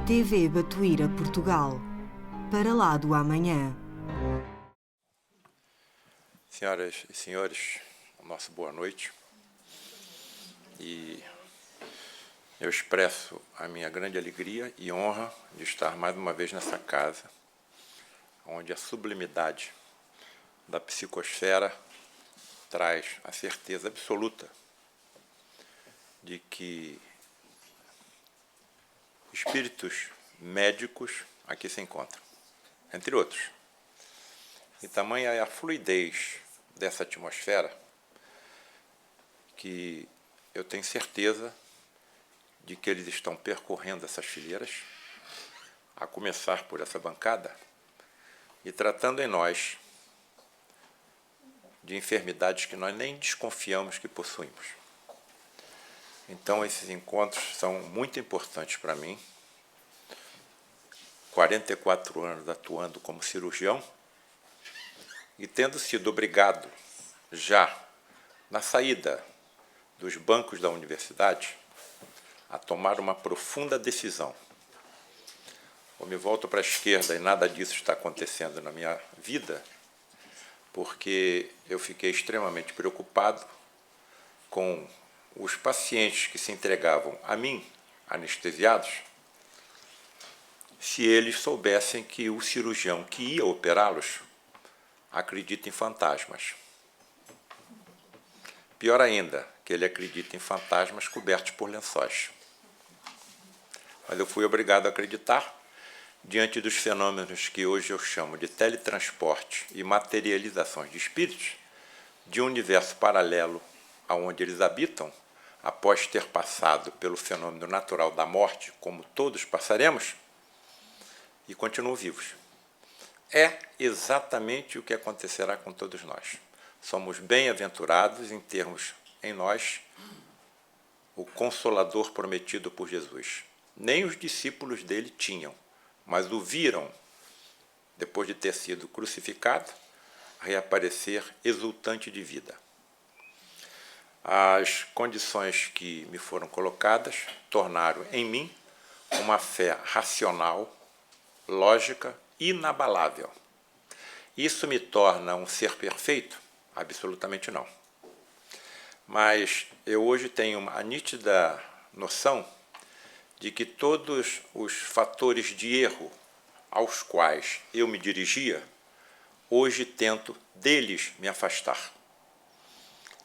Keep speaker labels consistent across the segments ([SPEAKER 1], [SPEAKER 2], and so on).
[SPEAKER 1] TV Batuíra Portugal. Para lá do amanhã.
[SPEAKER 2] Senhoras e senhores, nossa boa noite. E eu expresso a minha grande alegria e honra de estar mais uma vez nessa casa, onde a sublimidade da psicosfera traz a certeza absoluta de que espíritos médicos aqui se encontram, entre outros. E tamanha é a fluidez dessa atmosfera que eu tenho certeza de que eles estão percorrendo essas fileiras, a começar por essa bancada, e tratando em nós de enfermidades que nós nem desconfiamos que possuímos. Então, esses encontros são muito importantes para mim. 44 anos atuando como cirurgião e tendo sido obrigado, já na saída dos bancos da universidade, a tomar uma profunda decisão. Ou me volto para a esquerda e nada disso está acontecendo na minha vida, porque eu fiquei extremamente preocupado com os pacientes que se entregavam a mim, anestesiados, se eles soubessem que o cirurgião que ia operá-los acredita em fantasmas. Pior ainda, que ele acredita em fantasmas cobertos por lençóis. Mas eu fui obrigado a acreditar, diante dos fenômenos que hoje eu chamo de teletransporte e materializações de espíritos, de um universo paralelo aonde eles habitam, após ter passado pelo fenômeno natural da morte, como todos passaremos, e continuam vivos. É exatamente o que acontecerá com todos nós. Somos bem-aventurados em termos em nós o Consolador prometido por Jesus. Nem os discípulos dele tinham, mas o viram, depois de ter sido crucificado, reaparecer exultante de vida. As condições que me foram colocadas tornaram em mim uma fé racional, lógica, inabalável. Isso me torna um ser perfeito? Absolutamente não. Mas eu hoje tenho a nítida noção de que todos os fatores de erro aos quais eu me dirigia, hoje tento deles me afastar.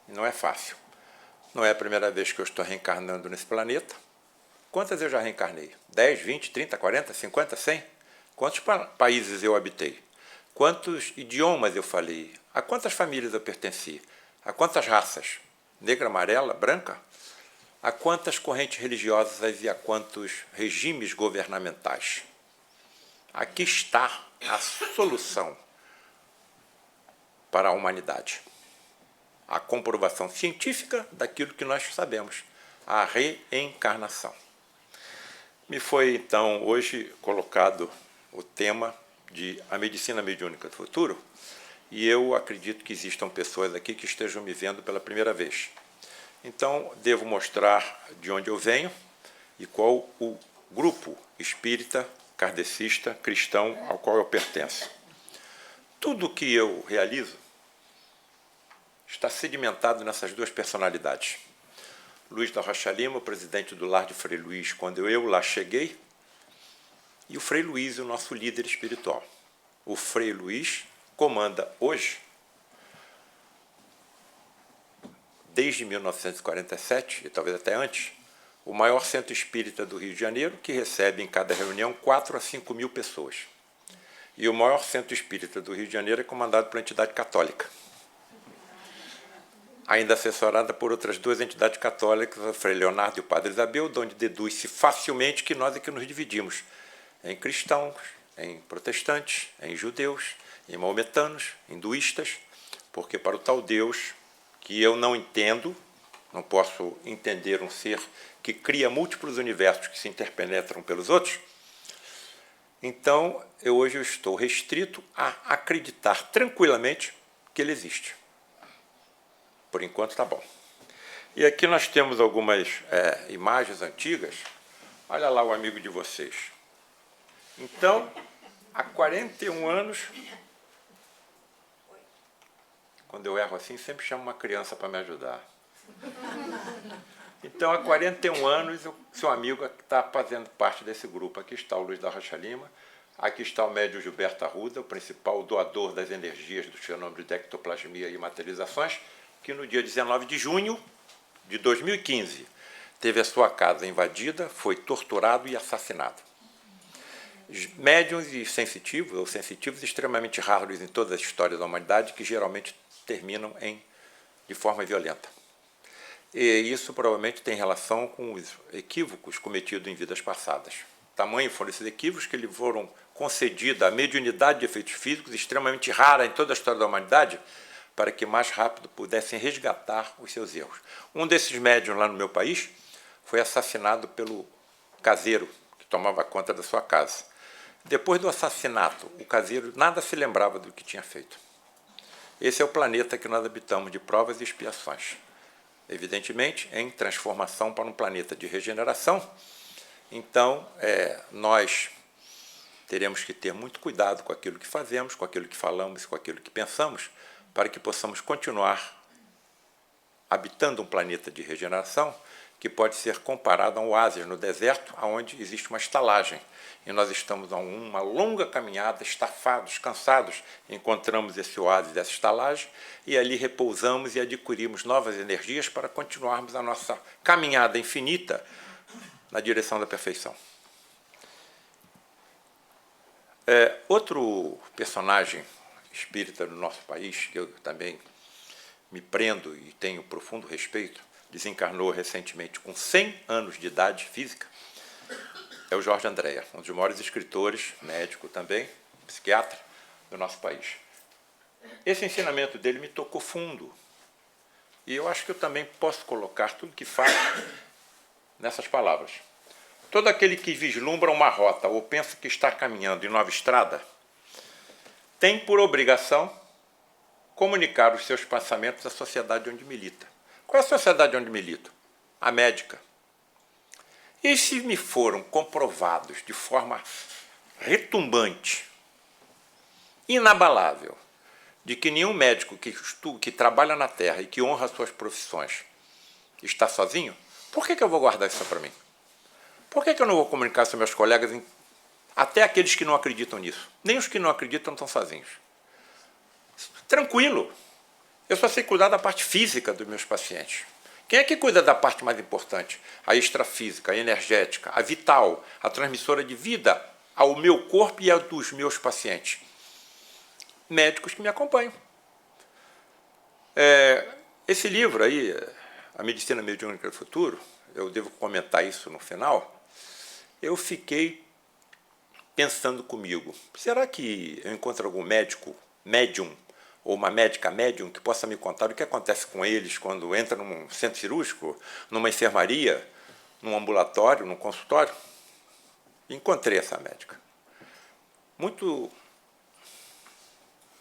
[SPEAKER 2] E não é fácil. Não é a primeira vez que eu estou reencarnando nesse planeta. Quantas eu já reencarnei? 10, 20, 30, 40, 50, 100? Quantos países eu habitei? Quantos idiomas eu falei? A quantas famílias eu pertenci? A quantas raças? Negra, amarela, branca? A quantas correntes religiosas e a quantos regimes governamentais? Aqui está a solução para a humanidade. A comprovação científica daquilo que nós sabemos, a reencarnação. Me foi, então, hoje colocado o tema de a medicina mediúnica do futuro, e eu acredito que existam pessoas aqui que estejam me vendo pela primeira vez. Então, devo mostrar de onde eu venho e qual o grupo espírita, kardecista, cristão ao qual eu pertenço. Tudo que eu realizo está sedimentado nessas duas personalidades. Luiz da Rocha Lima, o presidente do Lar de Frei Luiz, quando eu lá cheguei, e o Frei Luiz, o nosso líder espiritual. O Frei Luiz comanda hoje, desde 1947, e talvez até antes, o maior centro espírita do Rio de Janeiro, que recebe em cada reunião 4 a 5 mil pessoas. E o maior centro espírita do Rio de Janeiro é comandado pela entidade católica, ainda assessorada por outras duas entidades católicas, o Frei Leonardo e o Padre Isabel, de onde deduz-se facilmente que nós é que nos dividimos em cristãos, em protestantes, em judeus, em maometanos, hinduístas, porque para o tal Deus, que eu não entendo, não posso entender um ser que cria múltiplos universos que se interpenetram pelos outros, então hoje eu estou restrito a acreditar tranquilamente que ele existe. Por enquanto está bom. E aqui nós temos algumas imagens antigas. Olha lá o amigo de vocês. Então, há 41 anos, quando eu erro assim, sempre chamo uma criança para me ajudar. Então, há 41 anos, o seu amigo está fazendo parte desse grupo. Aqui está o Luiz da Rocha Lima, aqui está o médium Gilberto Arruda, o principal doador das energias dos fenômenos de ectoplasmia e materializações, que no dia 19 de junho de 2015 teve a sua casa invadida, foi torturado e assassinado. Médiuns e sensitivos, ou sensitivos extremamente raros em toda a história da humanidade, que geralmente terminam de forma violenta. E isso provavelmente tem relação com os equívocos cometidos em vidas passadas. Tamanho foram esses equívocos que lhe foram concedida a mediunidade de efeitos físicos extremamente rara em toda a história da humanidade, para que mais rápido pudessem resgatar os seus erros. Um desses médiuns lá no meu país foi assassinado pelo caseiro que tomava conta da sua casa. Depois do assassinato, o caseiro nada se lembrava do que tinha feito. Esse é o planeta que nós habitamos, de provas e expiações. Evidentemente, em transformação para um planeta de regeneração. Então, nós teremos que ter muito cuidado com aquilo que fazemos, com aquilo que falamos, com aquilo que pensamos, para que possamos continuar habitando um planeta de regeneração que pode ser comparado a um oásis no deserto, onde existe uma estalagem. E nós estamos a uma longa caminhada, estafados, cansados, encontramos esse oásis, essa estalagem, e ali repousamos e adquirimos novas energias para continuarmos a nossa caminhada infinita na direção da perfeição. Outro personagem espírita do nosso país, que eu também me prendo e tenho profundo respeito, desencarnou recentemente com 100 anos de idade física, é o Jorge Andréa, um dos maiores escritores, médico também, psiquiatra do nosso país. Esse ensinamento dele me tocou fundo. E eu acho que eu também posso colocar tudo que faço nessas palavras. Todo aquele que vislumbra uma rota ou pensa que está caminhando em nova estrada tem por obrigação comunicar os seus pensamentos à sociedade onde milita. Qual é a sociedade onde milito? A médica. E se me foram comprovados de forma retumbante, inabalável, de que nenhum médico que trabalha na Terra e que honra suas profissões está sozinho, por que eu vou guardar isso para mim? Por que eu não vou comunicar isso aos meus colegas, até aqueles que não acreditam nisso? Nem os que não acreditam estão sozinhos. Tranquilo. Eu só sei cuidar da parte física dos meus pacientes. Quem é que cuida da parte mais importante? A extrafísica, a energética, a vital, a transmissora de vida ao meu corpo e a dos meus pacientes. Médicos que me acompanham. Esse livro aí, A Medicina Mediúnica do Futuro, eu devo comentar isso no final, eu fiquei pensando comigo, será que eu encontro algum médico, médium, ou uma médica médium que possa me contar o que acontece com eles quando entra num centro cirúrgico, numa enfermaria, num ambulatório, num consultório? Encontrei essa médica. Muito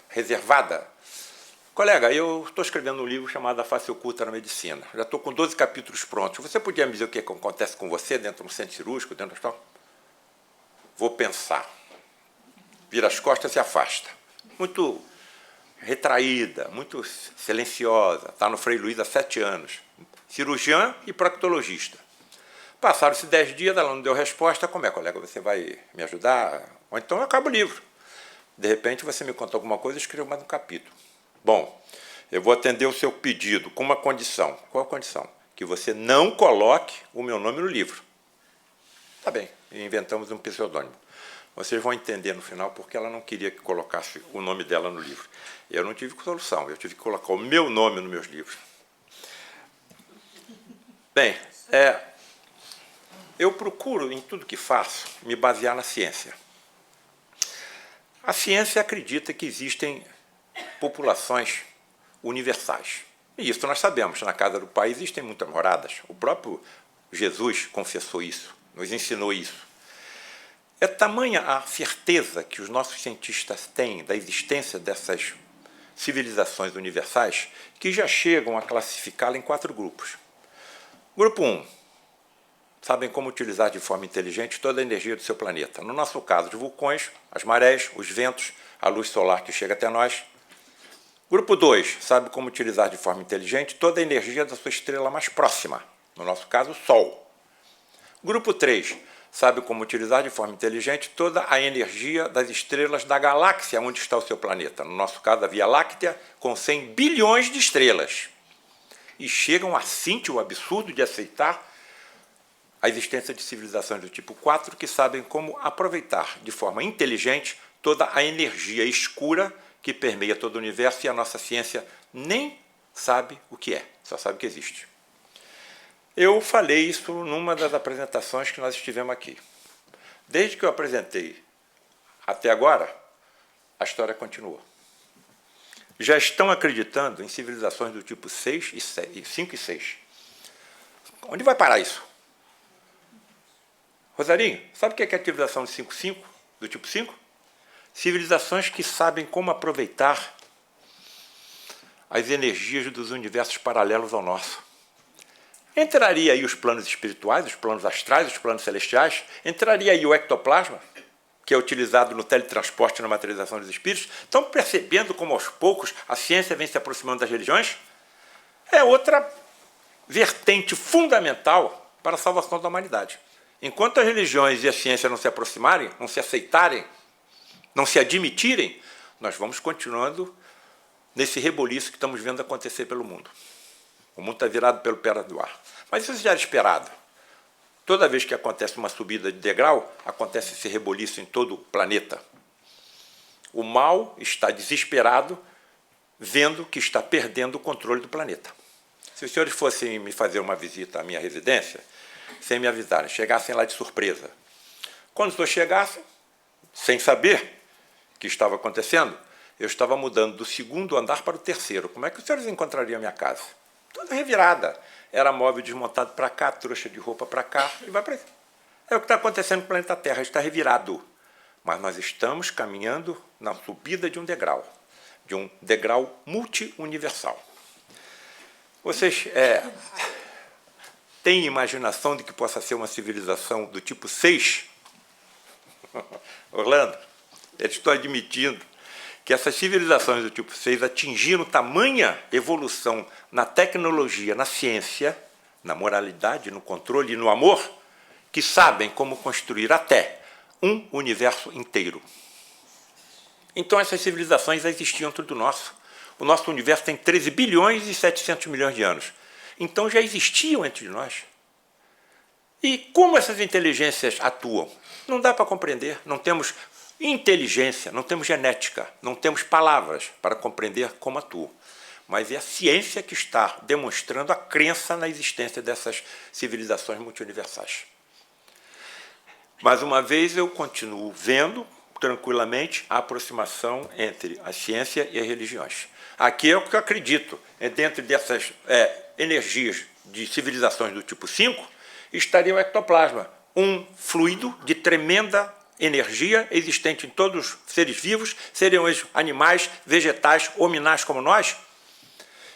[SPEAKER 2] reservada. Colega, eu estou escrevendo um livro chamado A Face Oculta na Medicina. Já estou com 12 capítulos prontos. Você podia me dizer o que acontece com você dentro de um centro cirúrgico, dentro do hospital? Vou pensar. Vira as costas e afasta. Muito retraída, muito silenciosa, está no Frei Luiz há 7 anos, cirurgiã e proctologista. Passaram-se 10 dias, ela não deu resposta. Como é, colega, você vai me ajudar? Ou então eu acabo o livro. De repente você me conta alguma coisa e escrevo mais um capítulo. Bom, eu vou atender o seu pedido com uma condição. Qual a condição? Que você não coloque o meu nome no livro. Tá bem, inventamos um pseudônimo. Vocês vão entender no final porque ela não queria que colocasse o nome dela no livro. Eu não tive solução, eu tive que colocar o meu nome nos meus livros. Bem, eu procuro, em tudo que faço, me basear na ciência. A ciência acredita que existem populações universais. E isso nós sabemos. Na casa do Pai existem muitas moradas. O próprio Jesus confessou isso, nos ensinou isso. É tamanha a certeza que os nossos cientistas têm da existência dessas civilizações universais que já chegam a classificá-la em 4 grupos. Grupo 1, sabem como utilizar de forma inteligente toda a energia do seu planeta. No nosso caso, os vulcões, as marés, os ventos, a luz solar que chega até nós. Grupo 2 sabe como utilizar de forma inteligente toda a energia da sua estrela mais próxima, no nosso caso, o Sol. Grupo 3 sabe como utilizar de forma inteligente toda a energia das estrelas da galáxia onde está o seu planeta, no nosso caso, a Via Láctea, com 100 bilhões de estrelas. E chegam assim o absurdo de aceitar a existência de civilizações do tipo 4 que sabem como aproveitar de forma inteligente toda a energia escura que permeia todo o universo e a nossa ciência nem sabe o que é, só sabe que existe. Eu falei isso numa das apresentações que nós estivemos aqui. Desde que eu apresentei até agora, a história continua. Já estão acreditando em civilizações do tipo 6 e 5 e 6. Onde vai parar isso? Rosarinho, sabe o que é a civilização de 5-5, do tipo 5? Civilizações que sabem como aproveitar as energias dos universos paralelos ao nosso. Entraria aí os planos espirituais, os planos astrais, os planos celestiais, entraria aí o ectoplasma, que é utilizado no teletransporte e na materialização dos espíritos. Estão percebendo como aos poucos a ciência vem se aproximando das religiões? É outra vertente fundamental para a salvação da humanidade. Enquanto as religiões e a ciência não se aproximarem, não se aceitarem, não se admitirem, nós vamos continuando nesse reboliço que estamos vendo acontecer pelo mundo. O mundo está virado pelo pé do ar. Mas isso já era esperado. Toda vez que acontece uma subida de degrau, acontece esse reboliço em todo o planeta. O mal está desesperado, vendo que está perdendo o controle do planeta. Se os senhores fossem me fazer uma visita à minha residência, sem me avisarem, chegassem lá de surpresa. Quando os senhores chegassem, sem saber o que estava acontecendo, eu estava mudando do 2º andar para o 3º. Como é que os senhores encontrariam a minha casa? Toda revirada. Era móvel desmontado para cá, trouxa de roupa para cá, e vai para isso. É o que está acontecendo no planeta Terra, está revirado. Mas nós estamos caminhando na subida de um degrau multi-universal. Vocês têm imaginação de que possa ser uma civilização do tipo 6? Orlando, eles estão admitindo que essas civilizações do tipo 6 atingiram tamanha evolução na tecnologia, na ciência, na moralidade, no controle e no amor, que sabem como construir até um universo inteiro. Então essas civilizações já existiam tudo nosso. O nosso universo tem 13 bilhões e 700 milhões de anos. Então já existiam entre nós. E como essas inteligências atuam? Não dá para compreender, não temos inteligência, não temos genética, não temos palavras para compreender como atuam. Mas é a ciência que está demonstrando a crença na existência dessas civilizações multiuniversais. Mais uma vez, eu continuo vendo tranquilamente a aproximação entre a ciência e as religiões. Aqui é o que eu acredito, dentro dessas energias de civilizações do tipo 5, estaria o ectoplasma, um fluido de tremenda energia existente em todos os seres vivos, seriam eles animais, vegetais, hominais como nós,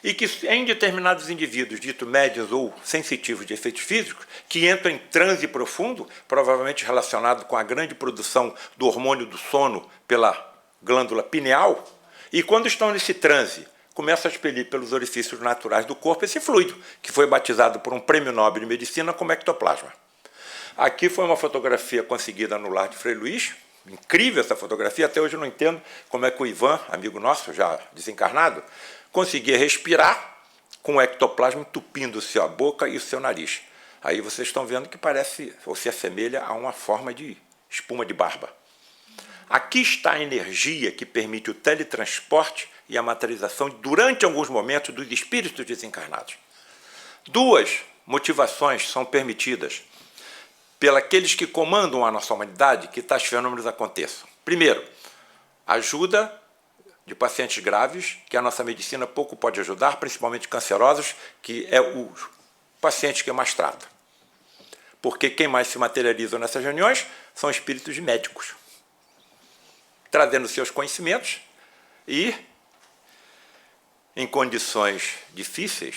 [SPEAKER 2] e que em determinados indivíduos, dito médios ou sensitivos de efeitos físicos, que entram em transe profundo, provavelmente relacionado com a grande produção do hormônio do sono pela glândula pineal, e quando estão nesse transe, começam a expelir pelos orifícios naturais do corpo esse fluido, que foi batizado por um prêmio Nobel de Medicina como ectoplasma. Aqui foi uma fotografia conseguida no lar de Frei Luís, incrível essa fotografia, até hoje eu não entendo como é que o Ivan, amigo nosso, já desencarnado, conseguia respirar com o ectoplasma entupindo a boca e o seu nariz. Aí vocês estão vendo que parece, ou se assemelha a uma forma de espuma de barba. Aqui está a energia que permite o teletransporte e a materialização durante alguns momentos dos espíritos desencarnados. Duas motivações são permitidas pelos que comandam a nossa humanidade que tais fenômenos aconteçam. Primeiro, ajuda de pacientes graves, que a nossa medicina pouco pode ajudar, principalmente cancerosos, que é o paciente que mais trata. Porque quem mais se materializa nessas reuniões são espíritos de médicos, trazendo seus conhecimentos e, em condições difíceis,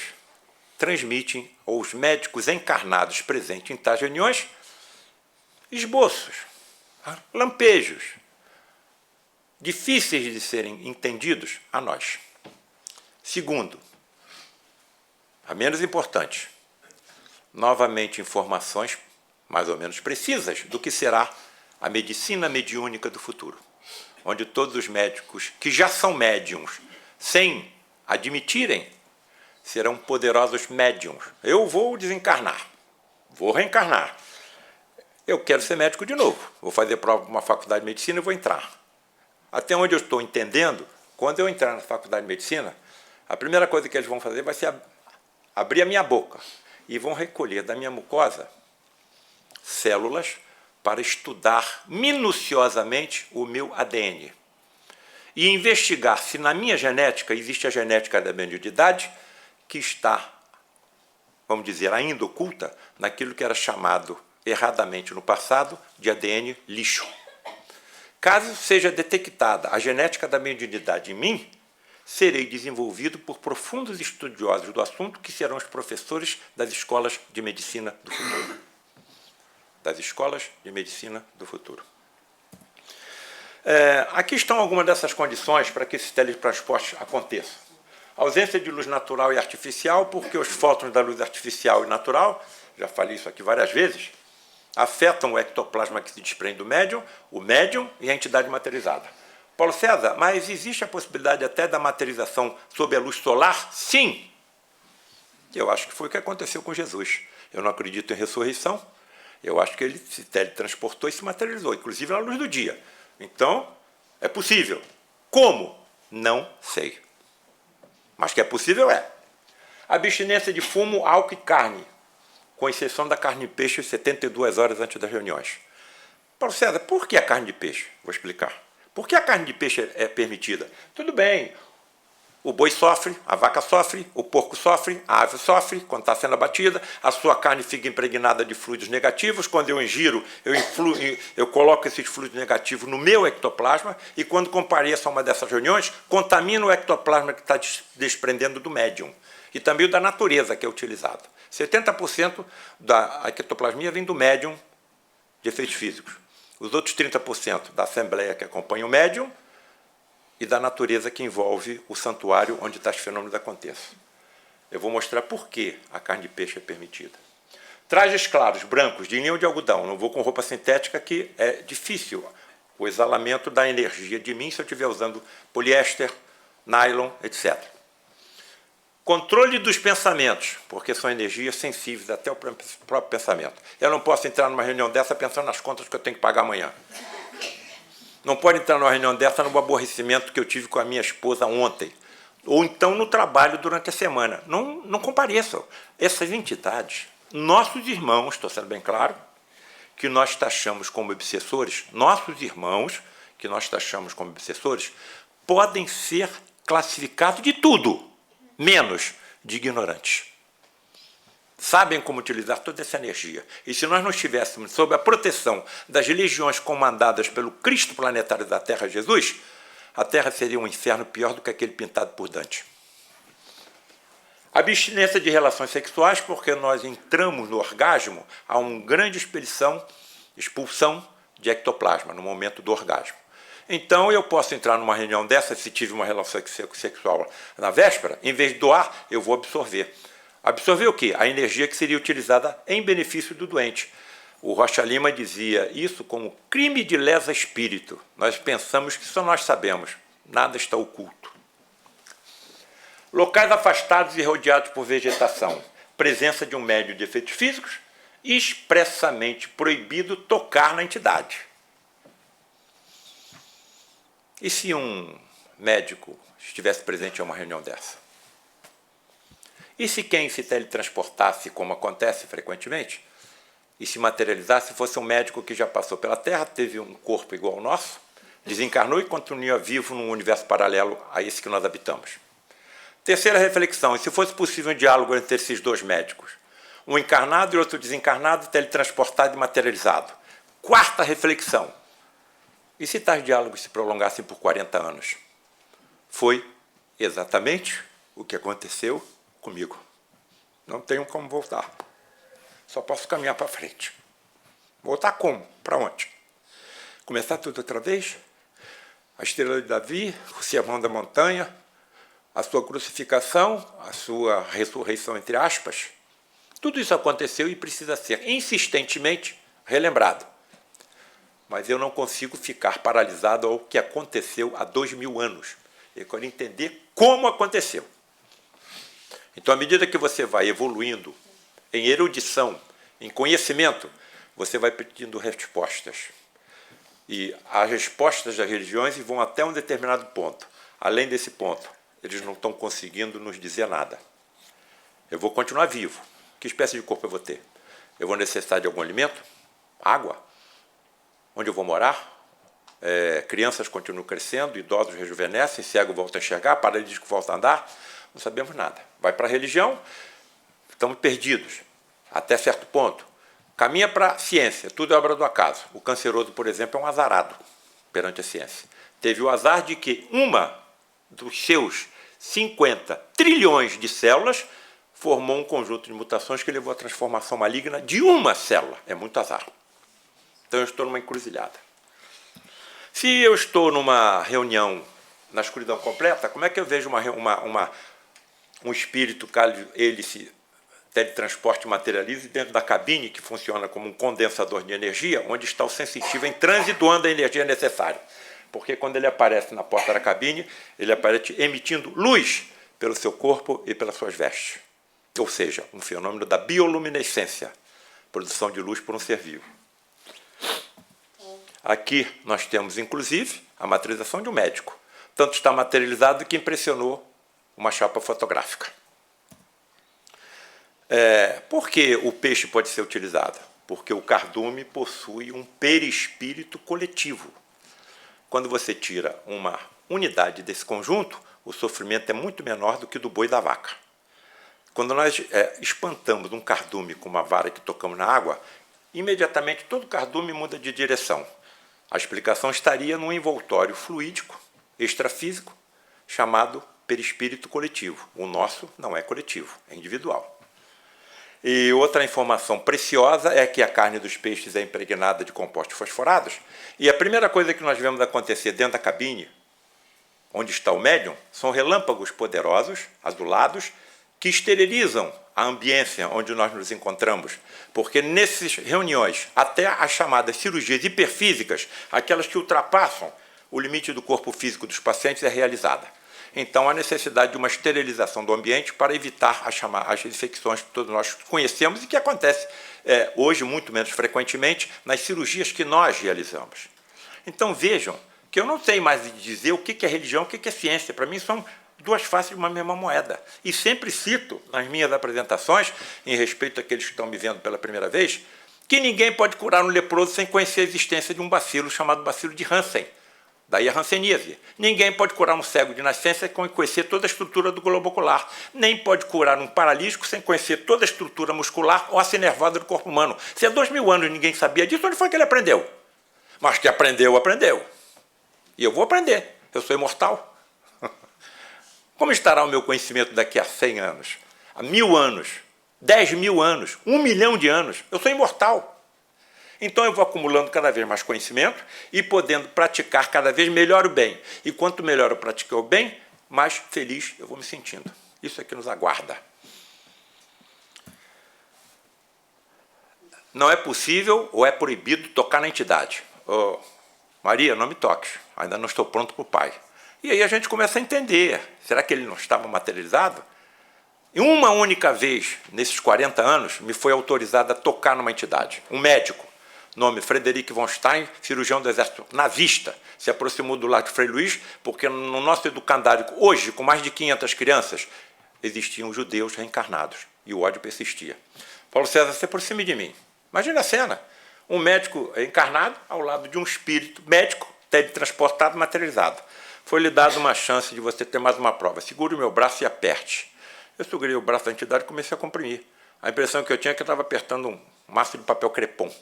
[SPEAKER 2] transmitem aos médicos encarnados presentes em tais reuniões esboços, lampejos, difíceis de serem entendidos a nós. Segundo, a menos importante, novamente informações mais ou menos precisas do que será a medicina mediúnica do futuro, onde todos os médicos que já são médiums, sem admitirem, serão poderosos médiums. Eu vou desencarnar, vou reencarnar. Eu quero ser médico de novo, vou fazer prova para uma faculdade de medicina e vou entrar. Até onde eu estou entendendo, quando eu entrar na faculdade de medicina, a primeira coisa que eles vão fazer vai ser abrir a minha boca e vão recolher da minha mucosa células para estudar minuciosamente o meu ADN e investigar se na minha genética existe a genética da mediunidade que está, vamos dizer, ainda oculta naquilo que era chamado erradamente no passado de ADN lixo. Caso seja detectada a genética da mediunidade em mim, serei desenvolvido por profundos estudiosos do assunto que serão os professores das escolas de medicina do futuro. Das escolas de medicina do futuro. Aqui estão algumas dessas condições para que esse teletransporte aconteça. Ausência de luz natural e artificial, porque os fótons da luz artificial e natural, já falei isso aqui várias vezes, afetam o ectoplasma que se desprende do médium, o médium e a entidade materializada. Paulo César, mas existe a possibilidade até da materialização sob a luz solar? Sim! Eu acho que foi o que aconteceu com Jesus. Eu não acredito em ressurreição, eu acho que ele se teletransportou e se materializou, inclusive na luz do dia. Então, é possível. Como? Não sei. Mas que é possível, é. Abstinência de fumo, álcool e carne, com exceção da carne de peixe 72 horas antes das reuniões. Paulo César, por que a carne de peixe? Vou explicar. Por que a carne de peixe é permitida? Tudo bem, o boi sofre, a vaca sofre, o porco sofre, a ave sofre quando está sendo abatida, a sua carne fica impregnada de fluidos negativos, quando eu ingiro, eu coloco esses fluidos negativos no meu ectoplasma e quando compareço a uma dessas reuniões, contamino o ectoplasma que está desprendendo do médium e também o da natureza que é utilizado. 70% da ectoplasmia vem do médium de efeitos físicos. Os outros 30% da assembleia que acompanha o médium e da natureza que envolve o santuário onde tais fenômenos acontecem. Eu vou mostrar por que a carne de peixe é permitida. Trajes claros, brancos, de linho ou de algodão. Não vou com roupa sintética, que é difícil o exalamento da energia de mim se eu estiver usando poliéster, nylon, etc. Controle dos pensamentos, porque são energias sensíveis até o próprio pensamento. Eu não posso entrar numa reunião dessa pensando nas contas que eu tenho que pagar amanhã. Não pode entrar numa reunião dessa no aborrecimento que eu tive com a minha esposa ontem. Ou então no trabalho durante a semana. Não compareçam. Essas entidades, nossos irmãos, estou sendo bem claro, que nós taxamos como obsessores, nossos irmãos, que nós taxamos como obsessores, podem ser classificados de tudo, menos de ignorantes. Sabem como utilizar toda essa energia. E se nós não estivéssemos sob a proteção das legiões comandadas pelo Cristo planetário da Terra, Jesus, a Terra seria um inferno pior do que aquele pintado por Dante. Abstinência de relações sexuais, porque nós entramos no orgasmo, há uma grande expulsão de ectoplasma no momento do orgasmo. Então, eu posso entrar numa reunião dessa, se tive uma relação sexual na véspera, em vez de doar, eu vou absorver. Absorver o quê? A energia que seria utilizada em benefício do doente. O Rocha Lima dizia isso como crime de lesa espírito. Nós pensamos que só nós sabemos. Nada está oculto. Locais afastados e rodeados por vegetação. Presença de um médium de efeitos físicos, expressamente proibido tocar na entidade. E se um médico estivesse presente em uma reunião dessa? E se quem se teletransportasse, como acontece frequentemente, e se materializasse, fosse um médico que já passou pela Terra, teve um corpo igual ao nosso, desencarnou e continua vivo num universo paralelo a esse que nós habitamos? Terceira reflexão, e se fosse possível um diálogo entre esses dois médicos? Um encarnado e outro desencarnado, teletransportado e materializado. Quarta reflexão, e se tais diálogos se prolongassem por 40 anos? Foi exatamente o que aconteceu comigo. Não tenho como voltar. Só posso caminhar para frente. Voltar como? Para onde? Começar tudo outra vez? A estrela de Davi, o sermão da montanha, a sua crucificação, a sua ressurreição, entre aspas. Tudo isso aconteceu e precisa ser insistentemente relembrado. Mas eu não consigo ficar paralisado ao que aconteceu há 2000 anos. Eu quero entender como aconteceu. Então, à medida que você vai evoluindo em erudição, em conhecimento, você vai pedindo respostas. E as respostas das religiões vão até um determinado ponto. Além desse ponto, eles não estão conseguindo nos dizer nada. Eu vou continuar vivo. Que espécie de corpo eu vou ter? Eu vou necessitar de algum alimento? Água? Onde eu vou morar? Crianças continuam crescendo, idosos rejuvenescem, cego volta a enxergar, paralítico volta a andar. Não sabemos nada. Vai para a religião, estamos perdidos, até certo ponto. Caminha para a ciência, tudo é obra do acaso. O canceroso, por exemplo, é um azarado perante a ciência. Teve o azar de que uma dos seus 50 trilhões de células formou um conjunto de mutações que levou à transformação maligna de uma célula. É muito azar. Então eu estou numa encruzilhada. Se eu estou numa reunião na escuridão completa, como é que eu vejo um espírito, caso ele se teletransporte e materialize dentro da cabine, que funciona como um condensador de energia, onde está o sensitivo em transe doando a energia necessária? Porque quando ele aparece na porta da cabine, ele aparece emitindo luz pelo seu corpo e pelas suas vestes. Ou seja, um fenômeno da bioluminescência, produção de luz por um ser vivo. Aqui nós temos, inclusive, a materialização de um médico. Tanto está materializado que impressionou uma chapa fotográfica. Por que o peixe pode ser utilizado? Porque o cardume possui um perispírito coletivo. Quando você tira uma unidade desse conjunto, o sofrimento é muito menor do que do boi e da vaca. Quando nós espantamos um cardume com uma vara que tocamos na água, imediatamente todo cardume muda de direção. A explicação estaria num envoltório fluídico, extrafísico, chamado perispírito coletivo. O nosso não é coletivo, é individual. E outra informação preciosa é que a carne dos peixes é impregnada de compostos fosforados, e a primeira coisa que nós vemos acontecer dentro da cabine, onde está o médium, são relâmpagos poderosos, azulados, que esterilizam a ambiência onde nós nos encontramos, porque nessas reuniões, até as chamadas cirurgias hiperfísicas, aquelas que ultrapassam o limite do corpo físico dos pacientes, é realizada. Então, há necessidade de uma esterilização do ambiente para evitar as infecções que todos nós conhecemos e que acontece hoje, muito menos frequentemente, nas cirurgias que nós realizamos. Então, vejam que eu não sei mais dizer o que é religião, o que é ciência. Para mim, são duas faces de uma mesma moeda. E sempre cito, nas minhas apresentações, em respeito àqueles que estão me vendo pela primeira vez, que ninguém pode curar um leproso sem conhecer a existência de um bacilo chamado bacilo de Hansen. Daí a hanseníase. Ninguém pode curar um cego de nascença sem conhecer toda a estrutura do globo ocular. Nem pode curar um paralítico sem conhecer toda a estrutura muscular ou a nervosa do corpo humano. Se há 2000 anos ninguém sabia disso, onde foi que ele aprendeu? Mas que aprendeu, aprendeu. E eu vou aprender. Eu sou imortal. Como estará o meu conhecimento daqui a 100 anos? A 1000 anos? 10.000 anos? 1 milhão de anos? Eu sou imortal. Então eu vou acumulando cada vez mais conhecimento e podendo praticar cada vez melhor o bem. E quanto melhor eu praticar o bem, mais feliz eu vou me sentindo. Isso é que nos aguarda. Não é possível ou é proibido tocar na entidade. Oh, Maria, não me toques, ainda não estou pronto para o Pai. E aí a gente começa a entender, será que ele não estava materializado? E uma única vez, nesses 40 anos, me foi autorizado a tocar numa entidade. Um médico, nome Frederic von Stein, cirurgião do exército nazista, se aproximou do lar de Frei Luís, porque no nosso educandário, hoje, com mais de 500 crianças, existiam judeus reencarnados, e o ódio persistia. Paulo César, se aproxime de mim. Imagina a cena, um médico encarnado ao lado de um espírito médico, teletransportado, materializado. Foi-lhe dada uma chance de você ter mais uma prova. Segure o meu braço e aperte. Eu segurei o braço da entidade e comecei a comprimir. A impressão que eu tinha é que eu estava apertando um maço de papel crepom,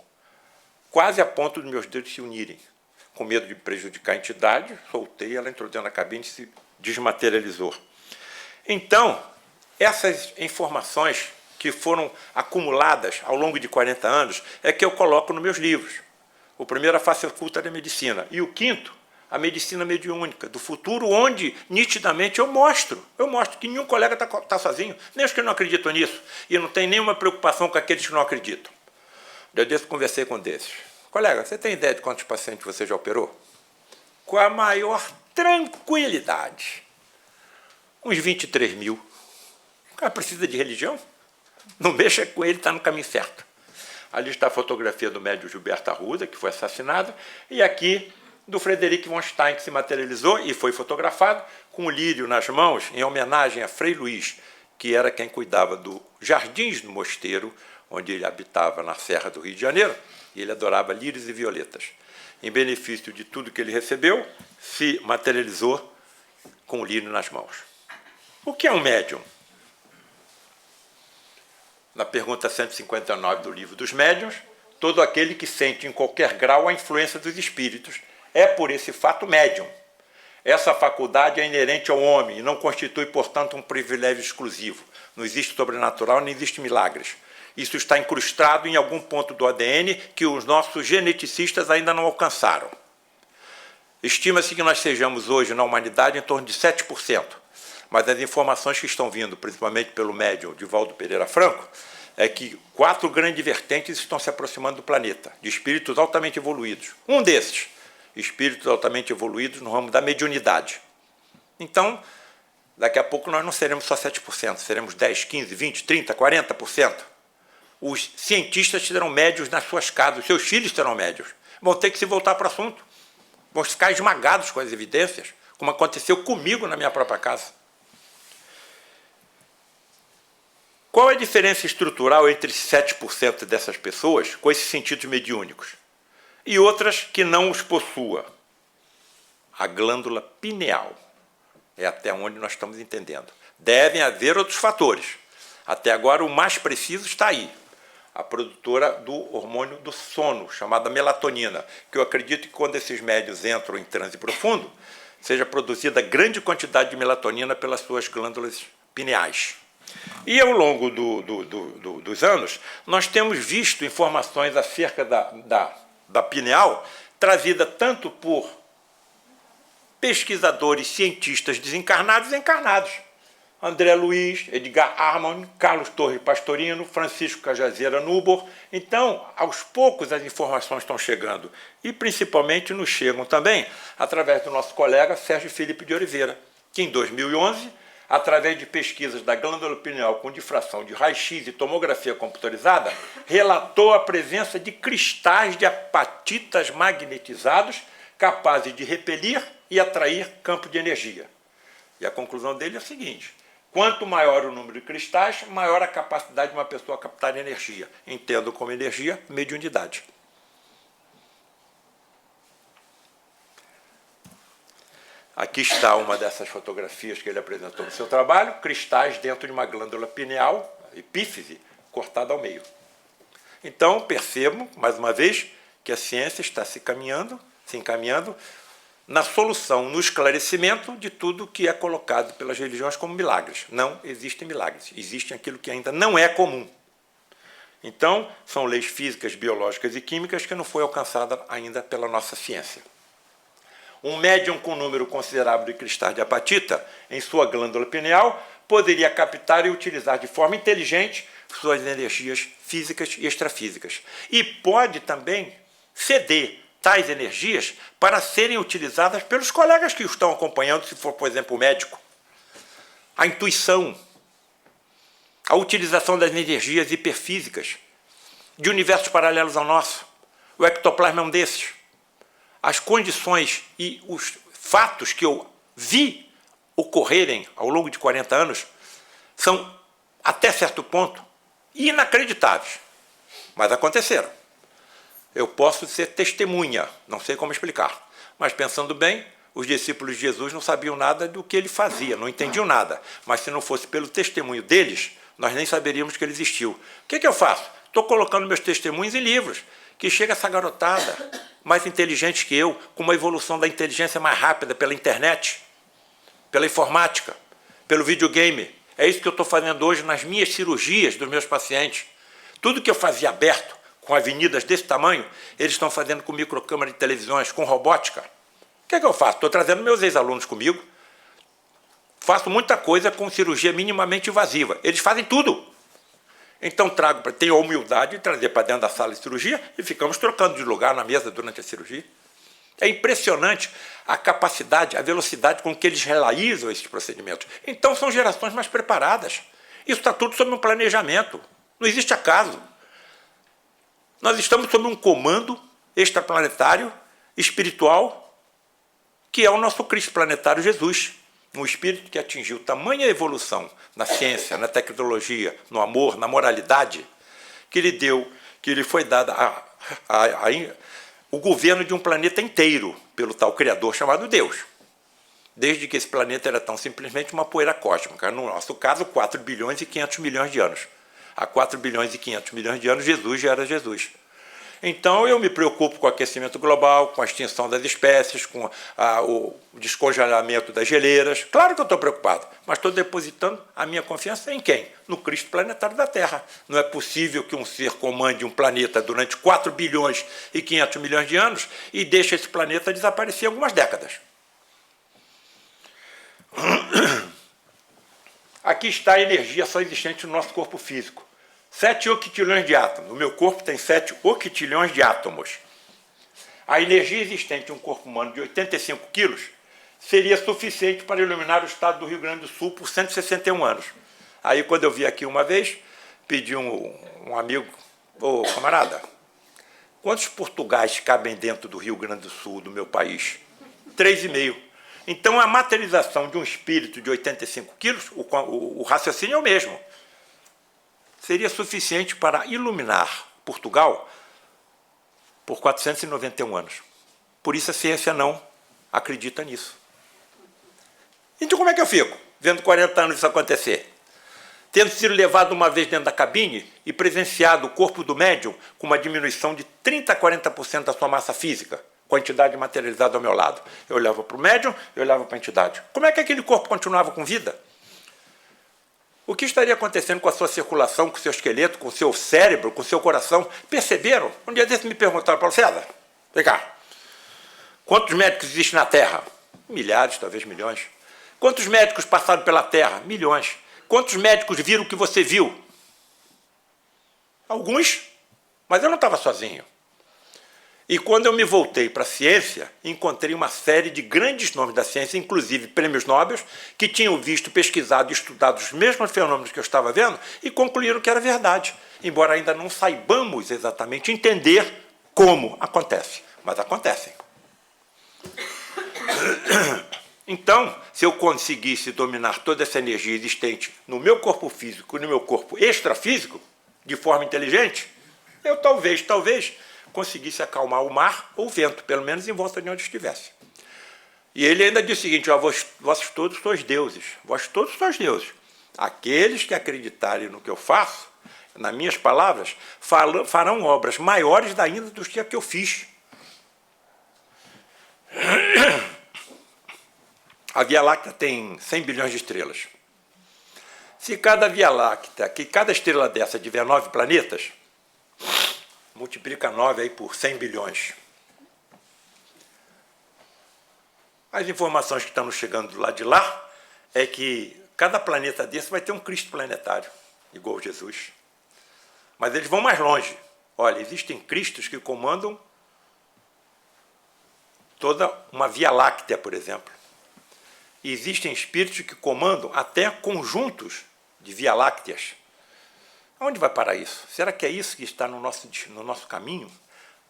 [SPEAKER 2] quase a ponto dos meus dedos se unirem. Com medo de prejudicar a entidade, soltei, ela entrou dentro da cabine e se desmaterializou. Então, essas informações que foram acumuladas ao longo de 40 anos é que eu coloco nos meus livros. O primeiro, A Face Oculta da Medicina, e o quinto, A Medicina Mediúnica do Futuro, onde, nitidamente, eu mostro que nenhum colega está sozinho, nem os que não acreditam nisso, e não tem nenhuma preocupação com aqueles que não acreditam. Eu conversei com um desses. Colega, você tem ideia de quantos pacientes você já operou? Com a maior tranquilidade. Uns 23 mil. O cara precisa de religião? Não mexa com ele, está no caminho certo. Ali está a fotografia do médium Gilberto Arruda, que foi assassinado, e aqui do Frederic von Stein, que se materializou e foi fotografado com o lírio nas mãos, em homenagem a Frei Luís, que era quem cuidava dos jardins do mosteiro, onde ele habitava na Serra do Rio de Janeiro, e ele adorava lírios e violetas. Em benefício de tudo que ele recebeu, se materializou com o lírio nas mãos. O que é um médium? Na pergunta 159 do Livro dos Médiuns, todo aquele que sente em qualquer grau a influência dos espíritos é, por esse fato, médium. Essa faculdade é inerente ao homem e não constitui, portanto, um privilégio exclusivo. Não existe sobrenatural, nem existe milagres. Isso está incrustado em algum ponto do ADN que os nossos geneticistas ainda não alcançaram. Estima-se que nós sejamos hoje, na humanidade, em torno de 7%. Mas as informações que estão vindo, principalmente pelo médium Divaldo Pereira Franco, é que 4 grandes vertentes estão se aproximando do planeta, de espíritos altamente evoluídos. Um desses, espíritos altamente evoluídos no ramo da mediunidade. Então, daqui a pouco nós não seremos só 7%, seremos 10, 15, 20, 30, 40%. Os cientistas terão médios nas suas casas, os seus filhos terão médios. Vão ter que se voltar para o assunto. Vão ficar esmagados com as evidências, como aconteceu comigo na minha própria casa. Qual é a diferença estrutural entre 7% dessas pessoas com esses sentidos mediúnicos e outras que não os possuam? A glândula pineal. É até onde nós estamos entendendo. Devem haver outros fatores. Até agora, o mais preciso está aí. A produtora do hormônio do sono, chamada melatonina, que eu acredito que quando esses médios entram em transe profundo, seja produzida grande quantidade de melatonina pelas suas glândulas pineais. E ao longo dos anos, nós temos visto informações acerca da pineal, trazida tanto por pesquisadores, cientistas desencarnados e encarnados. André Luiz, Edgar Armand, Carlos Torres Pastorino, Francisco Cajazeira Nubor. Então, aos poucos as informações estão chegando e principalmente nos chegam também através do nosso colega Sérgio Felipe de Oliveira, que em 2011, através de pesquisas da glândula pineal com difração de raio-x e tomografia computadorizada, relatou a presença de cristais de apatitas magnetizados capazes de repelir e atrair campo de energia. E a conclusão dele é a seguinte: quanto maior o número de cristais, maior a capacidade de uma pessoa captar energia. Entendo como energia, mediunidade. Aqui está uma dessas fotografias que ele apresentou no seu trabalho, cristais dentro de uma glândula pineal, epífise, cortada ao meio. Então, percebo, mais uma vez, que a ciência está se encaminhando na solução, no esclarecimento de tudo que é colocado pelas religiões como milagres. Não existem milagres, existe aquilo que ainda não é comum. Então, são leis físicas, biológicas e químicas que não foi alcançada ainda pela nossa ciência. Um médium com número considerável de cristais de apatita em sua glândula pineal poderia captar e utilizar de forma inteligente suas energias físicas e extrafísicas. E pode também ceder tais energias para serem utilizadas pelos colegas que o estão acompanhando, se for, por exemplo, o médico. A intuição, a utilização das energias hiperfísicas de universos paralelos ao nosso. O ectoplasma é um desses. As condições e os fatos que eu vi ocorrerem ao longo de 40 anos são, até certo ponto, inacreditáveis, mas aconteceram. Eu posso ser testemunha, não sei como explicar, mas pensando bem, os discípulos de Jesus não sabiam nada do que ele fazia, não entendiam nada, mas se não fosse pelo testemunho deles, nós nem saberíamos que ele existiu. O que eu faço? Estou colocando meus testemunhos em livros, que chega essa garotada, mais inteligente que eu, com uma evolução da inteligência mais rápida pela internet, pela informática, pelo videogame, É isso que eu estou fazendo hoje nas minhas cirurgias dos meus pacientes. Tudo que eu fazia aberto, com avenidas desse tamanho, eles estão fazendo com microcâmara de televisões, com robótica. O que é que eu faço? Estou trazendo meus ex-alunos comigo, faço muita coisa com cirurgia minimamente invasiva. Eles fazem tudo. Então tenho a humildade de trazer para dentro da sala de cirurgia e ficamos trocando de lugar na mesa durante a cirurgia. É impressionante a capacidade, a velocidade com que eles realizam esses procedimentos. Então são gerações mais preparadas. Isso está tudo sob um planejamento. Não existe acaso. Nós estamos sob um comando extraplanetário, espiritual, que é o nosso Cristo planetário Jesus. Um espírito que atingiu tamanha evolução na ciência, na tecnologia, no amor, na moralidade, que lhe foi dada o governo de um planeta inteiro pelo tal Criador chamado Deus. Desde que esse planeta era tão simplesmente uma poeira cósmica. No nosso caso, 4 bilhões e 500 milhões de anos. Há 4 bilhões e 500 milhões de anos, Jesus já era Jesus. Então, eu me preocupo com o aquecimento global, com a extinção das espécies, com o descongelamento das geleiras. Claro que eu estou preocupado, mas estou depositando a minha confiança em quem? No Cristo planetário da Terra. Não é possível que um ser comande um planeta durante 4 bilhões e 500 milhões de anos e deixe esse planeta desaparecer em algumas décadas. Aqui está a energia só existente no nosso corpo físico. 7 octilhões de átomos. O meu corpo tem 7 octilhões de átomos. A energia existente em um corpo humano de 85 quilos seria suficiente para iluminar o estado do Rio Grande do Sul por 161 anos. Aí, quando eu vi aqui uma vez, pedi um amigo, ô camarada, quantos Portugais cabem dentro do Rio Grande do Sul, do meu país? 3,5. Então, a materialização de um espírito de 85 quilos, o raciocínio é o mesmo. Seria suficiente para iluminar Portugal por 491 anos. Por isso a ciência não acredita nisso. Então como é que eu fico, vendo 40 anos isso acontecer? Tendo sido levado uma vez dentro da cabine e presenciado o corpo do médium com uma diminuição de 30% a 40% da sua massa física, com a entidade materializada ao meu lado. Eu olhava para o médium, eu olhava para a entidade. Como é que aquele corpo continuava com vida? O que estaria acontecendo com a sua circulação, com o seu esqueleto, com o seu cérebro, com o seu coração? Perceberam? Um dia desses me perguntaram, Paulo César, vem cá, quantos médicos existem na Terra? Milhares, talvez milhões. Quantos médicos passaram pela Terra? Milhões. Quantos médicos viram o que você viu? Alguns, mas eu não estava sozinho. E quando eu me voltei para a ciência, encontrei uma série de grandes nomes da ciência, inclusive prêmios Nobel, que tinham visto, pesquisado e estudado os mesmos fenômenos que eu estava vendo e concluíram que era verdade, embora ainda não saibamos exatamente entender como acontece, mas acontecem. Então, se eu conseguisse dominar toda essa energia existente no meu corpo físico e no meu corpo extrafísico, de forma inteligente, eu talvez conseguisse acalmar o mar ou o vento, pelo menos em volta de onde estivesse. E ele ainda diz o seguinte, vós todos sois deuses, vós todos sois deuses. Aqueles que acreditarem no que eu faço, nas minhas palavras, farão obras maiores ainda do que a que eu fiz. A Via Láctea tem 100 bilhões de estrelas. Se cada Via Láctea, que cada estrela dessa tiver 9 planetas, multiplica 9 aí por 100 bilhões. As informações que estão nos chegando do lado de lá é que cada planeta desse vai ter um Cristo planetário, igual Jesus. Mas eles vão mais longe. Olha, existem Cristos que comandam toda uma Via Láctea, por exemplo. E existem espíritos que comandam até conjuntos de Via Lácteas. Onde vai parar isso? Será que é isso que está no nosso caminho?